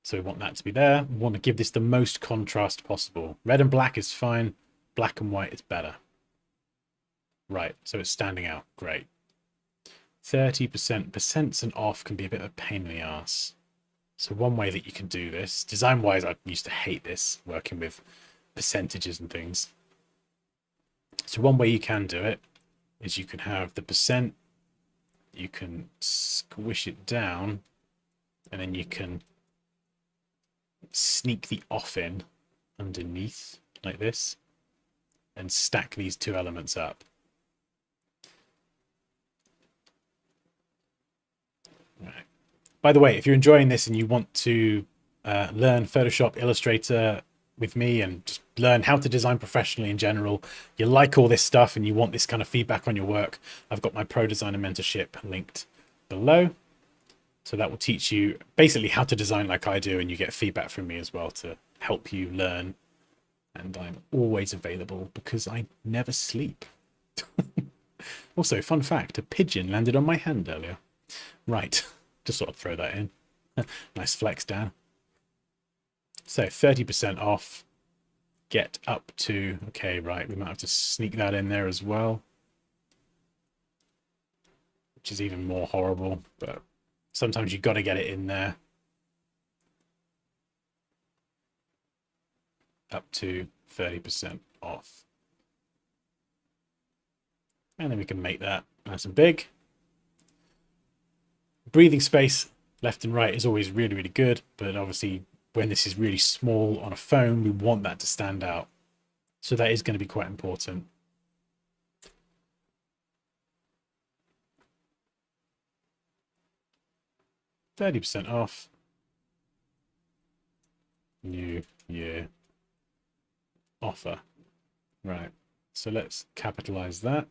So we want that to be there. We want to give this the most contrast possible. Red and black is fine. Black and white is better. Right, so it's standing out. Great. 30%. Percents and off can be a bit of a pain in the ass. So one way that you can do this, design-wise, I used to hate this, working with percentages and things. So one way you can do it is you can have the percent, you can squish it down, and then you can sneak the off in underneath like this and stack these two elements up. Right. By the way, if you're enjoying this and you want to learn Photoshop, Illustrator with me and just learn how to design professionally in general, you like all this stuff and you want this kind of feedback on your work, I've got my Pro Designer mentorship linked below. So that will teach you basically how to design like I do, and you get feedback from me as well to help you learn. And I'm always available because I never sleep. Also, fun fact, a pigeon landed on my hand earlier. Right, just sort of throw that in. Nice flex, Dan. So 30% off. Get up to, okay, right, we might have to sneak that in there as well, which is even more horrible, but sometimes you've got to get it in there. Up to 30% off. And then we can make that nice and big. Breathing space left and right is always really, really good, but obviously when this is really small on a phone, we want that to stand out. So that is going to be quite important. %30 off. New Year offer. Right. So let's capitalize that.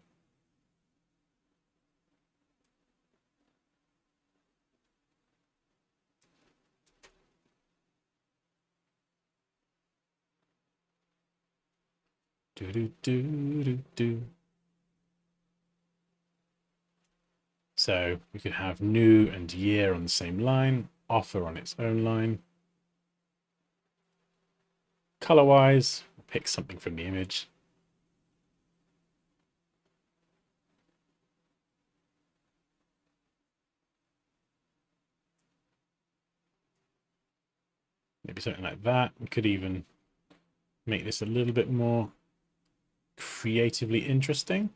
Do do do do do. So we could have new and year on the same line, offer on its own line. Color wise, pick something from the image. Maybe something like that. We could even make this a little bit more creatively interesting.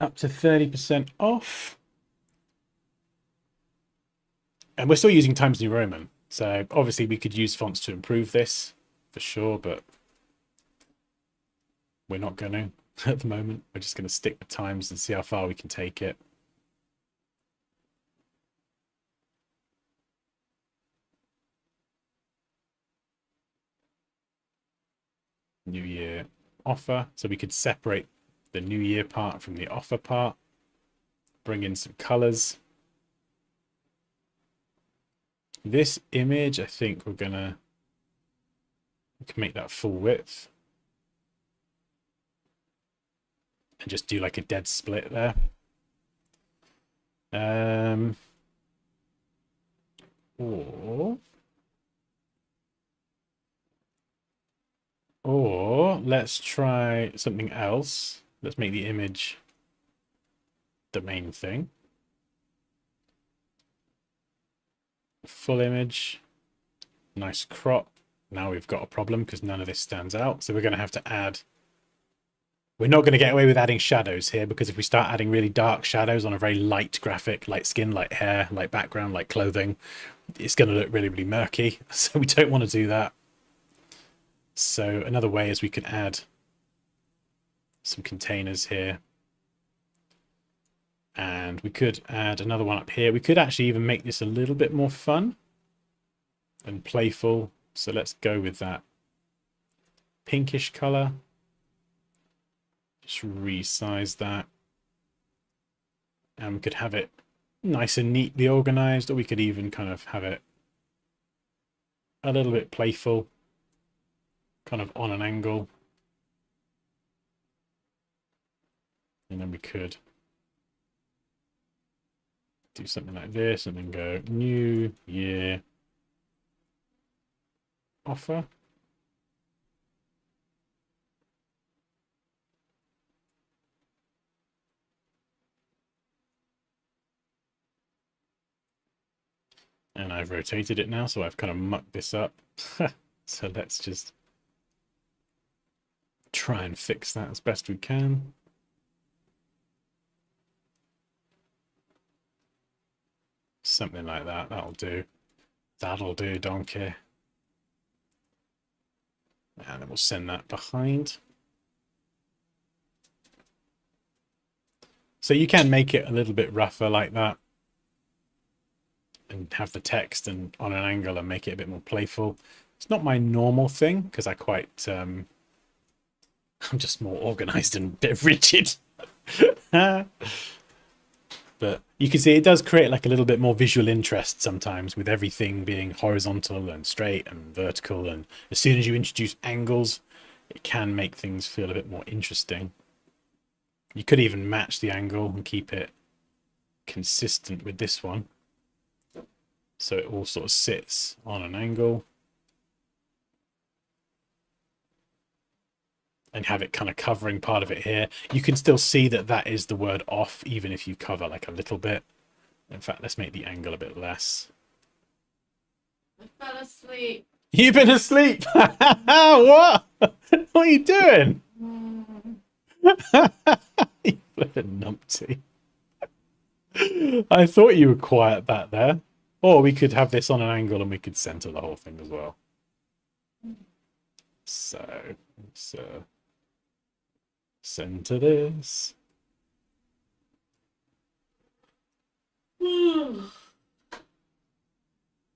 Up to 30% off. And we're still using Times New Roman. So obviously we could use fonts to improve this for sure, but we're not going to at the moment. We're just going to stick with Times and see how far we can take it. New Year offer. So we could separate the New Year part from the offer part. Bring in some colors. This image, I think we can make that full width. And just do like a dead split there. Or let's try something else. Let's make the image the main thing. Full image. Nice crop. Now we've got a problem because none of this stands out. So we're going to have to add... We're not going to get away with adding shadows here, because if we start adding really dark shadows on a very light graphic, light skin, light hair, light background, light clothing, it's going to look really, really murky. So we don't want to do that. So another way is we could add some containers here. And we could add another one up here. We could actually even make this a little bit more fun and playful. So let's go with that pinkish color. Just resize that. And we could have it nice and neatly organized, or we could even kind of have it a little bit playful, kind of on an angle. And then we could do something like this and then go New Year offer. And I've rotated it now, so I've kind of mucked this up. So let's just try and fix that as best we can. Something like that. That'll do. That'll do, donkey. And then we'll send that behind. So you can make it a little bit rougher like that, and have the text and on an angle and make it a bit more playful. It's not my normal thing because I quite I'm just more organized and a bit rigid. But you can see it does create like a little bit more visual interest sometimes, with everything being horizontal and straight and vertical, and as soon as you introduce angles, it can make things feel a bit more interesting. You could even match the angle and keep it consistent with this one, so it all sort of sits on an angle, and have it kind of covering part of it here. You can still see that that is the word off, even if you cover like a little bit. In fact, let's make the angle a bit less. I fell asleep. You've been asleep. What? What are you doing? You flipping numpty. I thought you were quiet back there. Or we could have this on an angle and we could center the whole thing as well. So let's center this.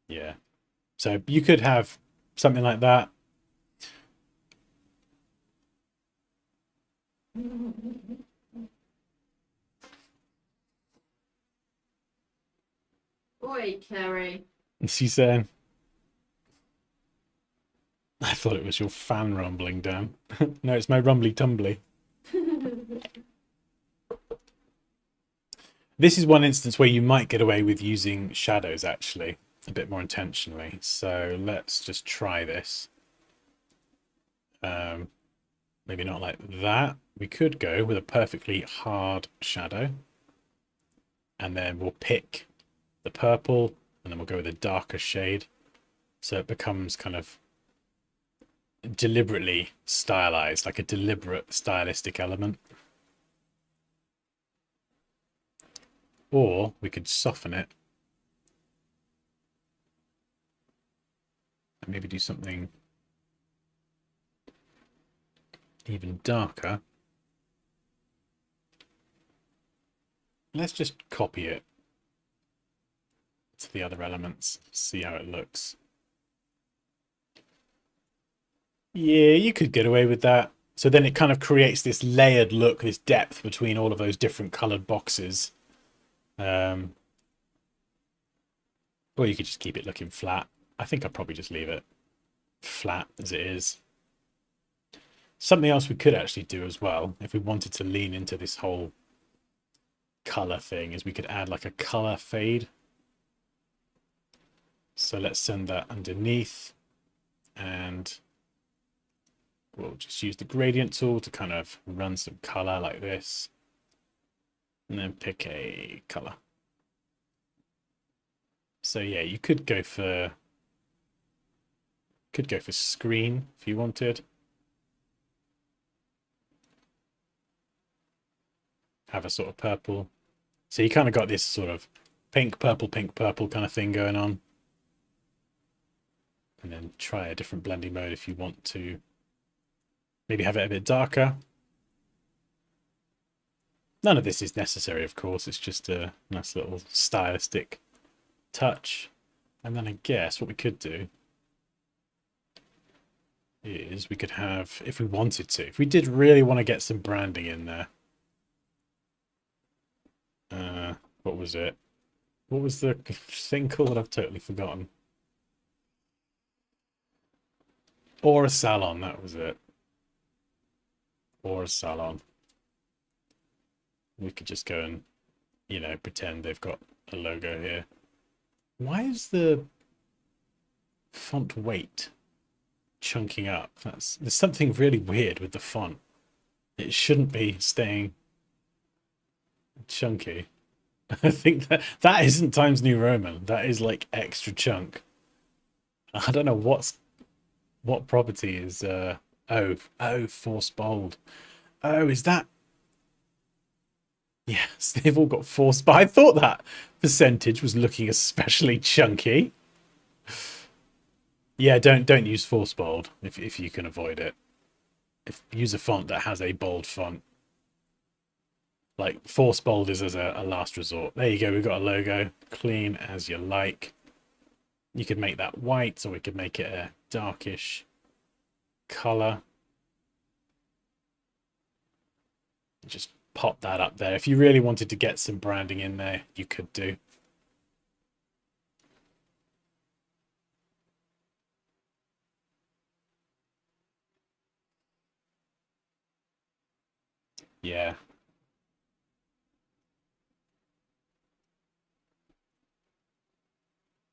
Yeah. So you could have something like that. Oi, Kerry. She's saying, I thought it was your fan rumbling, Dan. No, it's my rumbly tumbly. This is one instance where you might get away with using shadows, actually, a bit more intentionally. So let's just try this. Maybe not like that. We could go with a perfectly hard shadow. And then we'll pick the purple, and then we'll go with a darker shade. So it becomes kind of deliberately stylized, like a deliberate stylistic element. Or we could soften it and maybe do something even darker. Let's just copy it to the other elements, see how it looks. Yeah, you could get away with that. So then it kind of creates this layered look, this depth between all of those different colored boxes. Or you could just keep it looking flat. I think I'd probably just leave it flat as it is. Something else we could actually do as well, if we wanted to lean into this whole color thing, is we could add like a color fade. So let's send that underneath, and we'll just use the gradient tool to kind of run some color like this, and then pick a color. So yeah, you could go for screen if you wanted. Have a sort of purple. So you kind of got this sort of pink, purple kind of thing going on. And then try a different blending mode if you want to. Maybe have it a bit darker. None of this is necessary, of course. It's just a nice little stylistic touch. And then I guess what we could do is we could have, if we wanted to, if we did really want to get some branding in there. What was it? What was the thing called? I've totally forgotten. Aura Salon, that was it. Aura Salon. We could just go and, you know, pretend they've got a logo here. Why is the font weight chunking up? There's something really weird with the font. It shouldn't be staying chunky. I think that isn't Times New Roman. That is like extra chunk. I don't know what property is force bold. Oh, is that? Yes, they've all got force, but I thought that percentage was looking especially chunky. Yeah, don't use force bold if you can avoid it. Use a font that has a bold font. Like force bold is as a last resort. There you go, we've got a logo. Clean as you like. You could make that white, or we could make it a darkish color. Just pop that up there. If you really wanted to get some branding in there, you could do. Yeah.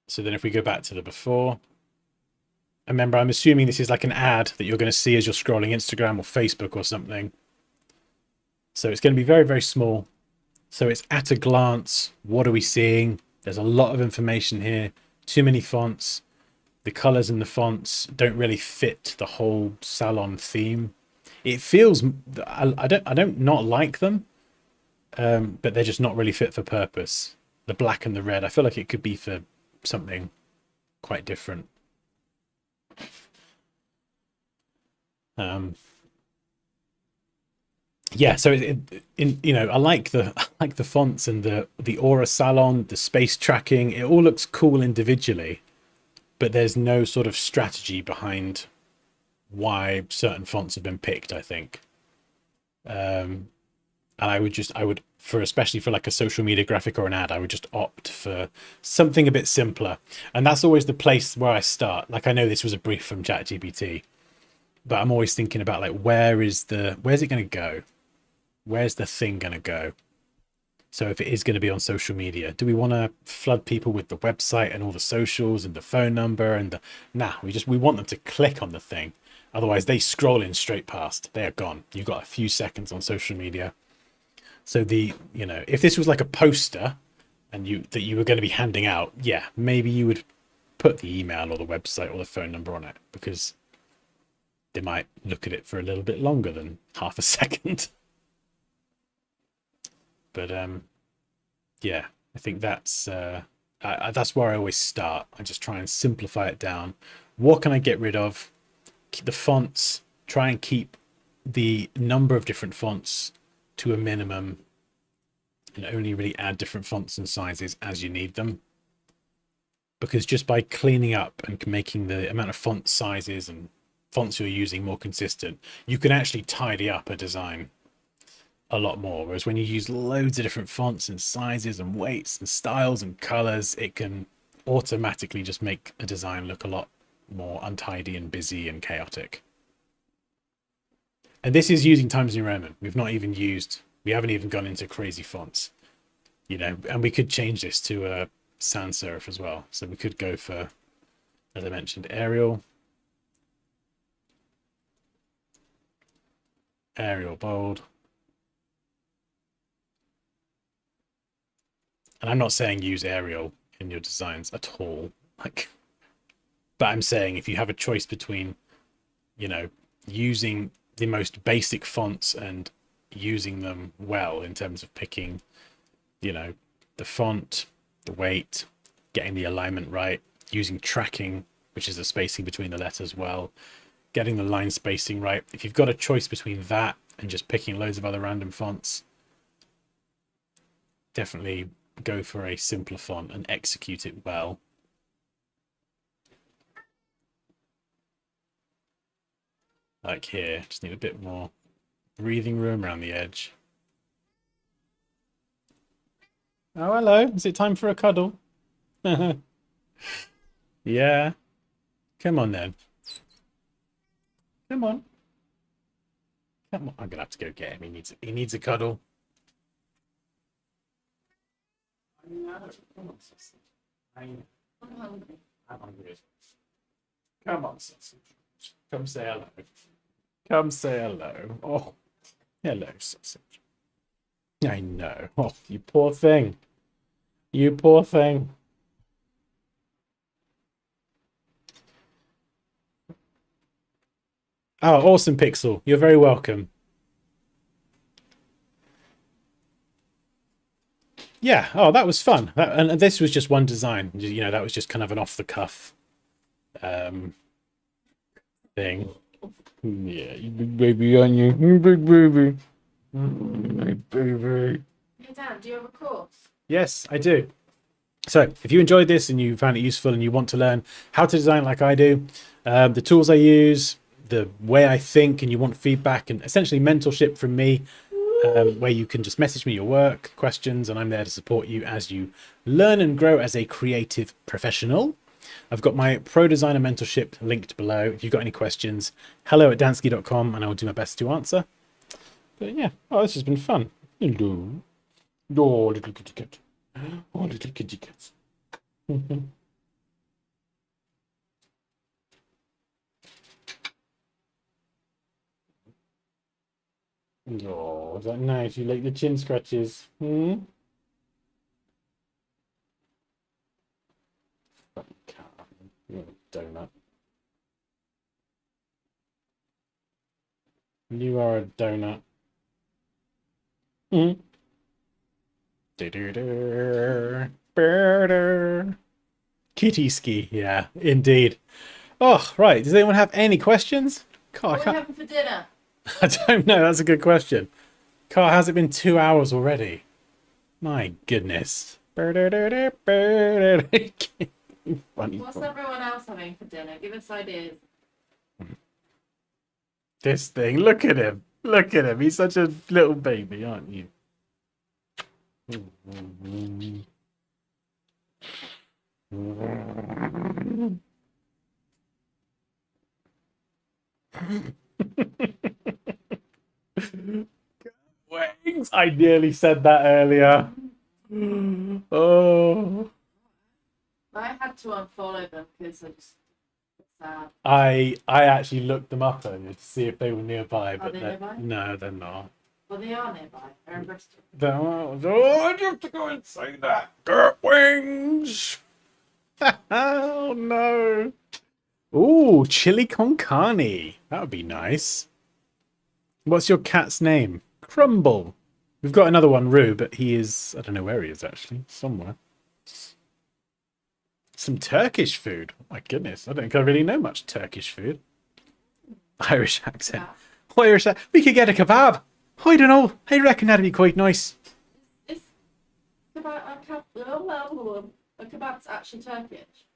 So then if we go back to the before, remember, I'm assuming this is like an ad that you're going to see as you're scrolling Instagram or Facebook or something. So it's going to be very, very small. So it's at a glance. What are we seeing? There's a lot of information here. Too many fonts. The colors in the fonts don't really fit the whole salon theme. It feels, I don't not like them, but they're just not really fit for purpose. The black and the red, I feel like it could be for something quite different. Yeah, so I like the fonts and the Aura Salon, the space tracking. It all looks cool individually, but there's no sort of strategy behind why certain fonts have been picked, I think. And I would for especially for like a social media graphic or an ad, I would just opt for something a bit simpler. And that's always the place where I start. Like, I know this was a brief from ChatGPT, but I'm always thinking about like, where's it going to go? Where's the thing going to go? So if it is going to be on social media, do we want to flood people with the website and all the socials and the phone number and we want them to click on the thing. Otherwise they scroll in straight past. They are gone. You've got a few seconds on social media. So if this was like a poster and that you were going to be handing out, yeah, maybe you would put the email or the website or the phone number on it, because they might look at it for a little bit longer than half a second. But yeah, I think that's where I always start. I just try and simplify it down. What can I get rid of? Keep the fonts. Try and keep the number of different fonts to a minimum, and only really add different fonts and sizes as you need them. Because just by cleaning up and making the amount of font sizes and fonts you're using more consistent, you can actually tidy up a design a lot more. Whereas when you use loads of different fonts and sizes and weights and styles and colors, it can automatically just make a design look a lot more untidy and busy and chaotic. And this is using Times New Roman. We haven't even gone into crazy fonts, and we could change this to a sans serif as well. So we could go for, as I mentioned, Arial bold. And I'm not saying use Arial in your designs at all, but I'm saying if you have a choice between, using the most basic fonts and using them well in terms of picking, the font, the weight, getting the alignment right, using tracking, which is the spacing between the letters well, getting the line spacing right. If you've got a choice between that and just picking loads of other random fonts, definitely go for a simpler font and execute it well. Like here, just need a bit more breathing room around the edge. Oh, hello. Is it time for a cuddle? Yeah. Come on then. Come on. Come on. I'm gonna have to go get him. He needs a cuddle. No, come on, sausage. I'm hungry. I'm hungry. Come on, sausage. Come say hello. Come say hello. Oh, hello, sausage. I know. Oh, you poor thing. You poor thing. Oh, awesome, Pixel. You're very welcome. Yeah. Oh, that was fun. And this was just one design. That was just kind of an off the cuff thing. Yeah, you big baby, aren't you? You big baby. Big baby. Hey Dan, do you have a course? Yes, I do. So if you enjoyed this and you found it useful and you want to learn how to design like I do, the tools I use, the way I think, and you want feedback and essentially mentorship from me, where you can just message me your work, questions, and I'm there to support you as you learn and grow as a creative professional. I've got my Pro Designer mentorship linked below. If you've got any questions, hello@dansky.com, and I will do my best to answer. But yeah, oh, this has been fun. Hello. Oh, little kitty cat. Oh, little kitty cats. Oh, is that nice? You like the chin scratches? Fucking cat. You're a donut. You are a donut. Kitty ski, yeah, indeed. Oh, right. Does anyone have any questions? God, What are we having for dinner? I don't know. That's a good question. Car, has it been 2 hours already? My goodness. Funny. What's everyone else having for dinner? Give us ideas. This thing. Look at him. Look at him. He's such a little baby, aren't you? Wings. I nearly said that earlier. Oh. I had to unfollow them because I just sad. I actually looked them up earlier to see if they were nearby, but they nearby? no, they're not. Well, they are nearby. They're in Bristol. Oh, I have to go and say that. Gert wings. Oh no. Ooh, chili con carne. That would be nice. What's your cat's name? Crumble. We've got another one, Rue, but he is... I don't know where he is, actually. Somewhere. Some Turkish food. Oh, my goodness. I don't think I really know much Turkish food. Irish accent. Yeah. Irish accent. We could get a kebab. I don't know. I reckon that'd be quite nice. Is a kebab's actually Turkish.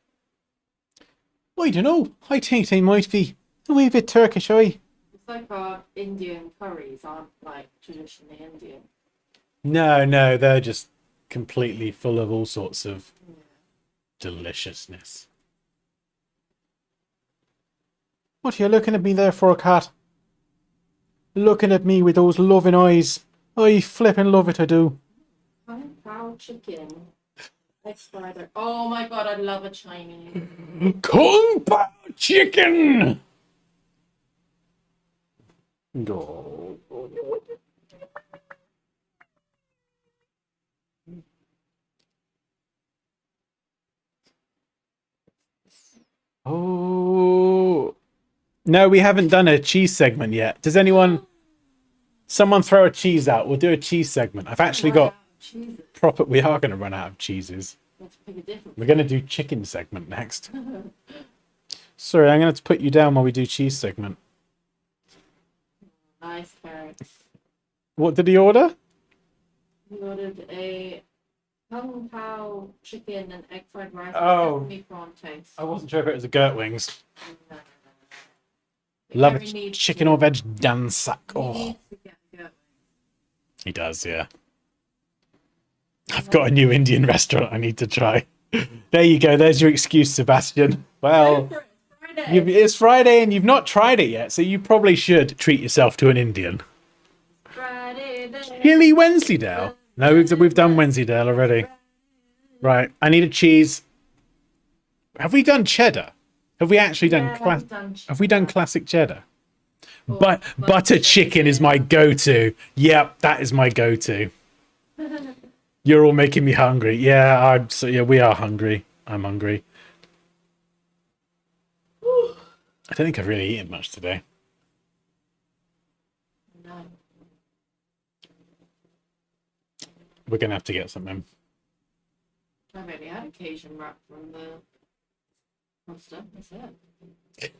I don't know. I think they might be a wee bit Turkish, aye. It's like our Indian curries aren't like traditionally Indian. No, they're just completely full of all sorts of Yeah. deliciousness. What are you looking at me there for, cat? Looking at me with those loving eyes. I flipping love it, I do. Kung Pao chicken. Fried. Oh my god, I love a Chinese. Kung Pao chicken! Oh. Oh. No, we haven't done a cheese segment yet. Does anyone... Someone throw a cheese out. We'll do a cheese segment. I've actually got Jesus. proper... We are going to run out of cheeses. Let's pick a different. We're going to do chicken segment next. Sorry, I'm going to have to put you down while we do cheese segment. Nice carrots. What did he order? We ordered a Kung Pao chicken and egg fried rice Oh. with sesame prawn toast. I wasn't sure if it was a Gert Wings. No. Love Gary a needs chicken to- or veg dansak. he Oh, needs to get Gert he does, yeah. I've got a new Indian restaurant I need to try. There you go. There's your excuse, Sebastian. Well, Go for it, Friday. it's Friday and you've not tried it yet, so you probably should treat yourself to an Indian. Friday. Chili Wensleydale. No, we've done Wensleydale already. Right. I need a cheese. Have we done cheddar? Have we actually done Have we done classic cheddar? But butter chicken is my go-to. Yep, that is my go-to. You're all making me hungry. Yeah, we are hungry. I'm hungry. I don't think I've really eaten much today. No. We're gonna have to get something. I've only had a Cajun wrap from the Costa. That's it.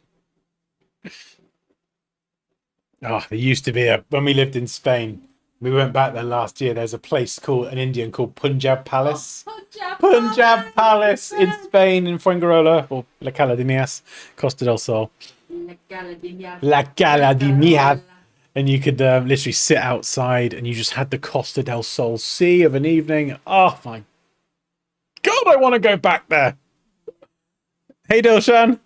Oh, there used to be when we lived in Spain. We went back there last year. There's a place called an Indian called Punjab Palace. Punjab Palace in Spain, in Fuengirola, or La Cala de Mias, Costa del Sol. La Cala de Mias. And you could literally sit outside and you just had the Costa del Sol sea of an evening. Oh my God, I want to go back there. Hey, Dilshan.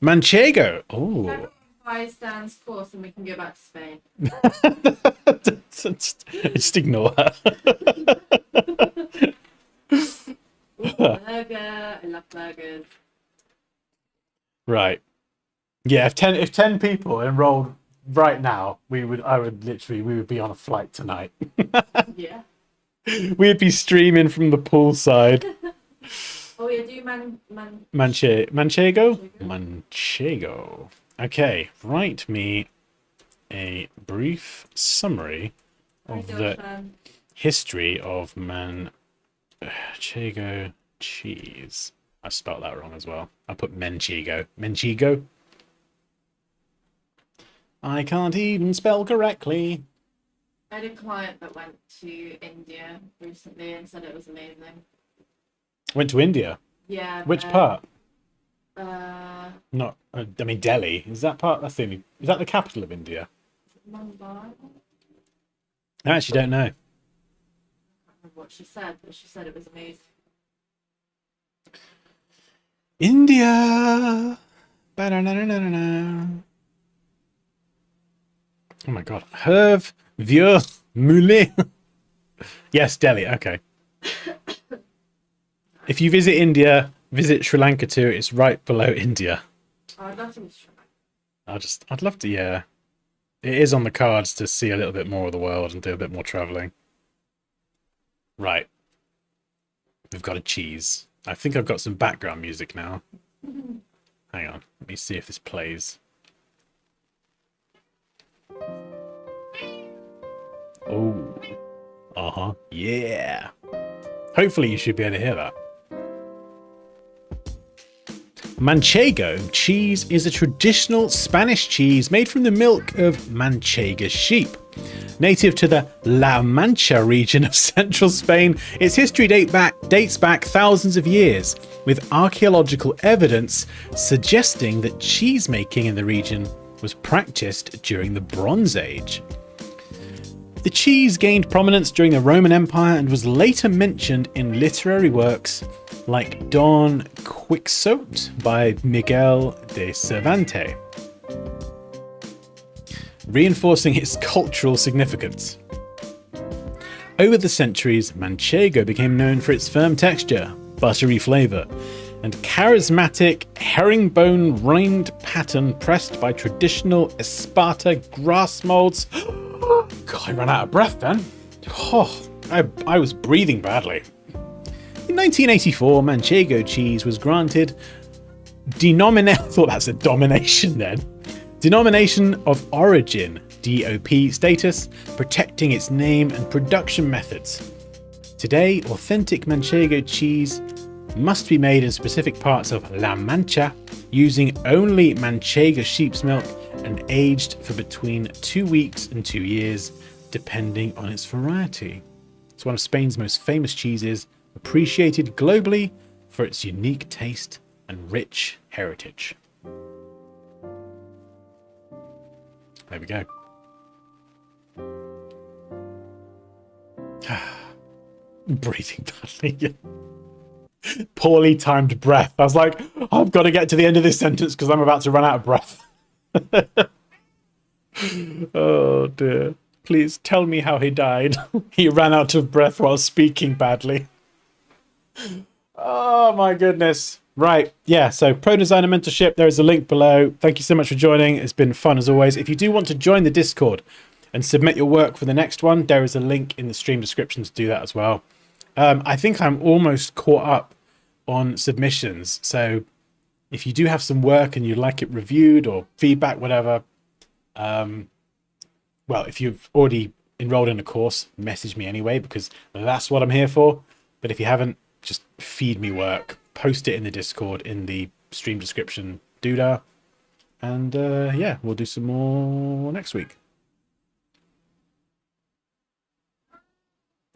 Manchego. Oh. Stands course and we can go back to Spain. Just ignore her. Burger. I love burgers. Right. Yeah, if 10 people enrolled right now, we would be on a flight tonight. Yeah. We'd be streaming from the poolside. Oh yeah, do Manchego? Manchego. Okay, write me a brief summary of the history of Manchego cheese. I spelled that wrong as well. I put Manchego. Manchego? I can't even spell correctly. I had a client that went to India recently and said it was amazing. Went to India. Yeah. Which part? Not. I mean, Delhi. Is that part? That's the only. Is that the capital of India? Mumbai. I actually don't know. what she said, but she said it was amazing. India. Ba-da-na-na-na-na. Oh my god. Herve Vieux Moulin. Yes, Delhi. Okay. If you visit India, visit Sri Lanka too. It's right below India. Oh, I'd love to try. I'd love to, yeah. It is on the cards to see a little bit more of the world and do a bit more traveling. Right. We've got a cheese. I think I've got some background music now. Hang on. Let me see if this plays. Oh. Uh-huh. Yeah. Hopefully you should be able to hear that. Manchego cheese is a traditional Spanish cheese made from the milk of Manchega sheep. Native to the La Mancha region of central Spain, its history dates back thousands of years, with archaeological evidence suggesting that cheese making in the region was practiced during the Bronze Age. The cheese gained prominence during the Roman Empire and was later mentioned in literary works like Don Quixote by Miguel de Cervantes, reinforcing its cultural significance. Over the centuries, Manchego became known for its firm texture, buttery flavour, and charismatic herringbone rind pattern pressed by traditional Esparta grass moulds. God, I ran out of breath then. Oh, I was breathing badly. In 1984, Manchego cheese was granted I thought that's a domination then. Denomination of Origin (DOP) status, protecting its name and production methods. Today, authentic Manchego cheese must be made in specific parts of La Mancha using only Manchega sheep's milk and aged for between 2 weeks and 2 years, depending on its variety. It's one of Spain's most famous cheeses, appreciated globally for its unique taste and rich heritage. There we go. Breathing badly. Poorly timed breath. I was like, I've got to get to the end of this sentence because I'm about to run out of breath. Oh dear. Please tell me how he died. He ran out of breath while speaking badly. Oh my goodness. Right. Yeah. So Pro Designer Mentorship, there is a link below. Thank you so much for joining. It's been fun as always. If you do want to join the Discord and submit your work for the next one, there is a link in the stream description to do that as well. I think I'm almost caught up on submissions. So if you do have some work and you'd like it reviewed or feedback, whatever, well, if you've already enrolled in a course, message me anyway, because that's what I'm here for. But if you haven't, just feed me work, post it in the Discord in the stream description doodah. And yeah, we'll do some more next week.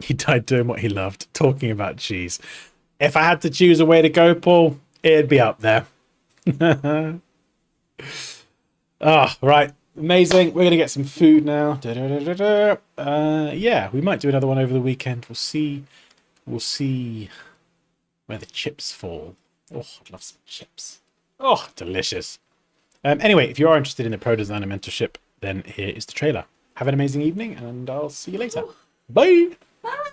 He died doing what he loved, talking about cheese. If I had to choose a way to go, Paul, it'd be up there. Ah, right. Amazing. We're going to get some food now. Yeah, we might do another one over the weekend. We'll see. We'll see where the chips fall. Oh, I'd love some chips. Oh, delicious. Anyway, if you are interested in the Pro Designer Mentorship, then here is the trailer. Have an amazing evening, and I'll see you later. Bye. Bye.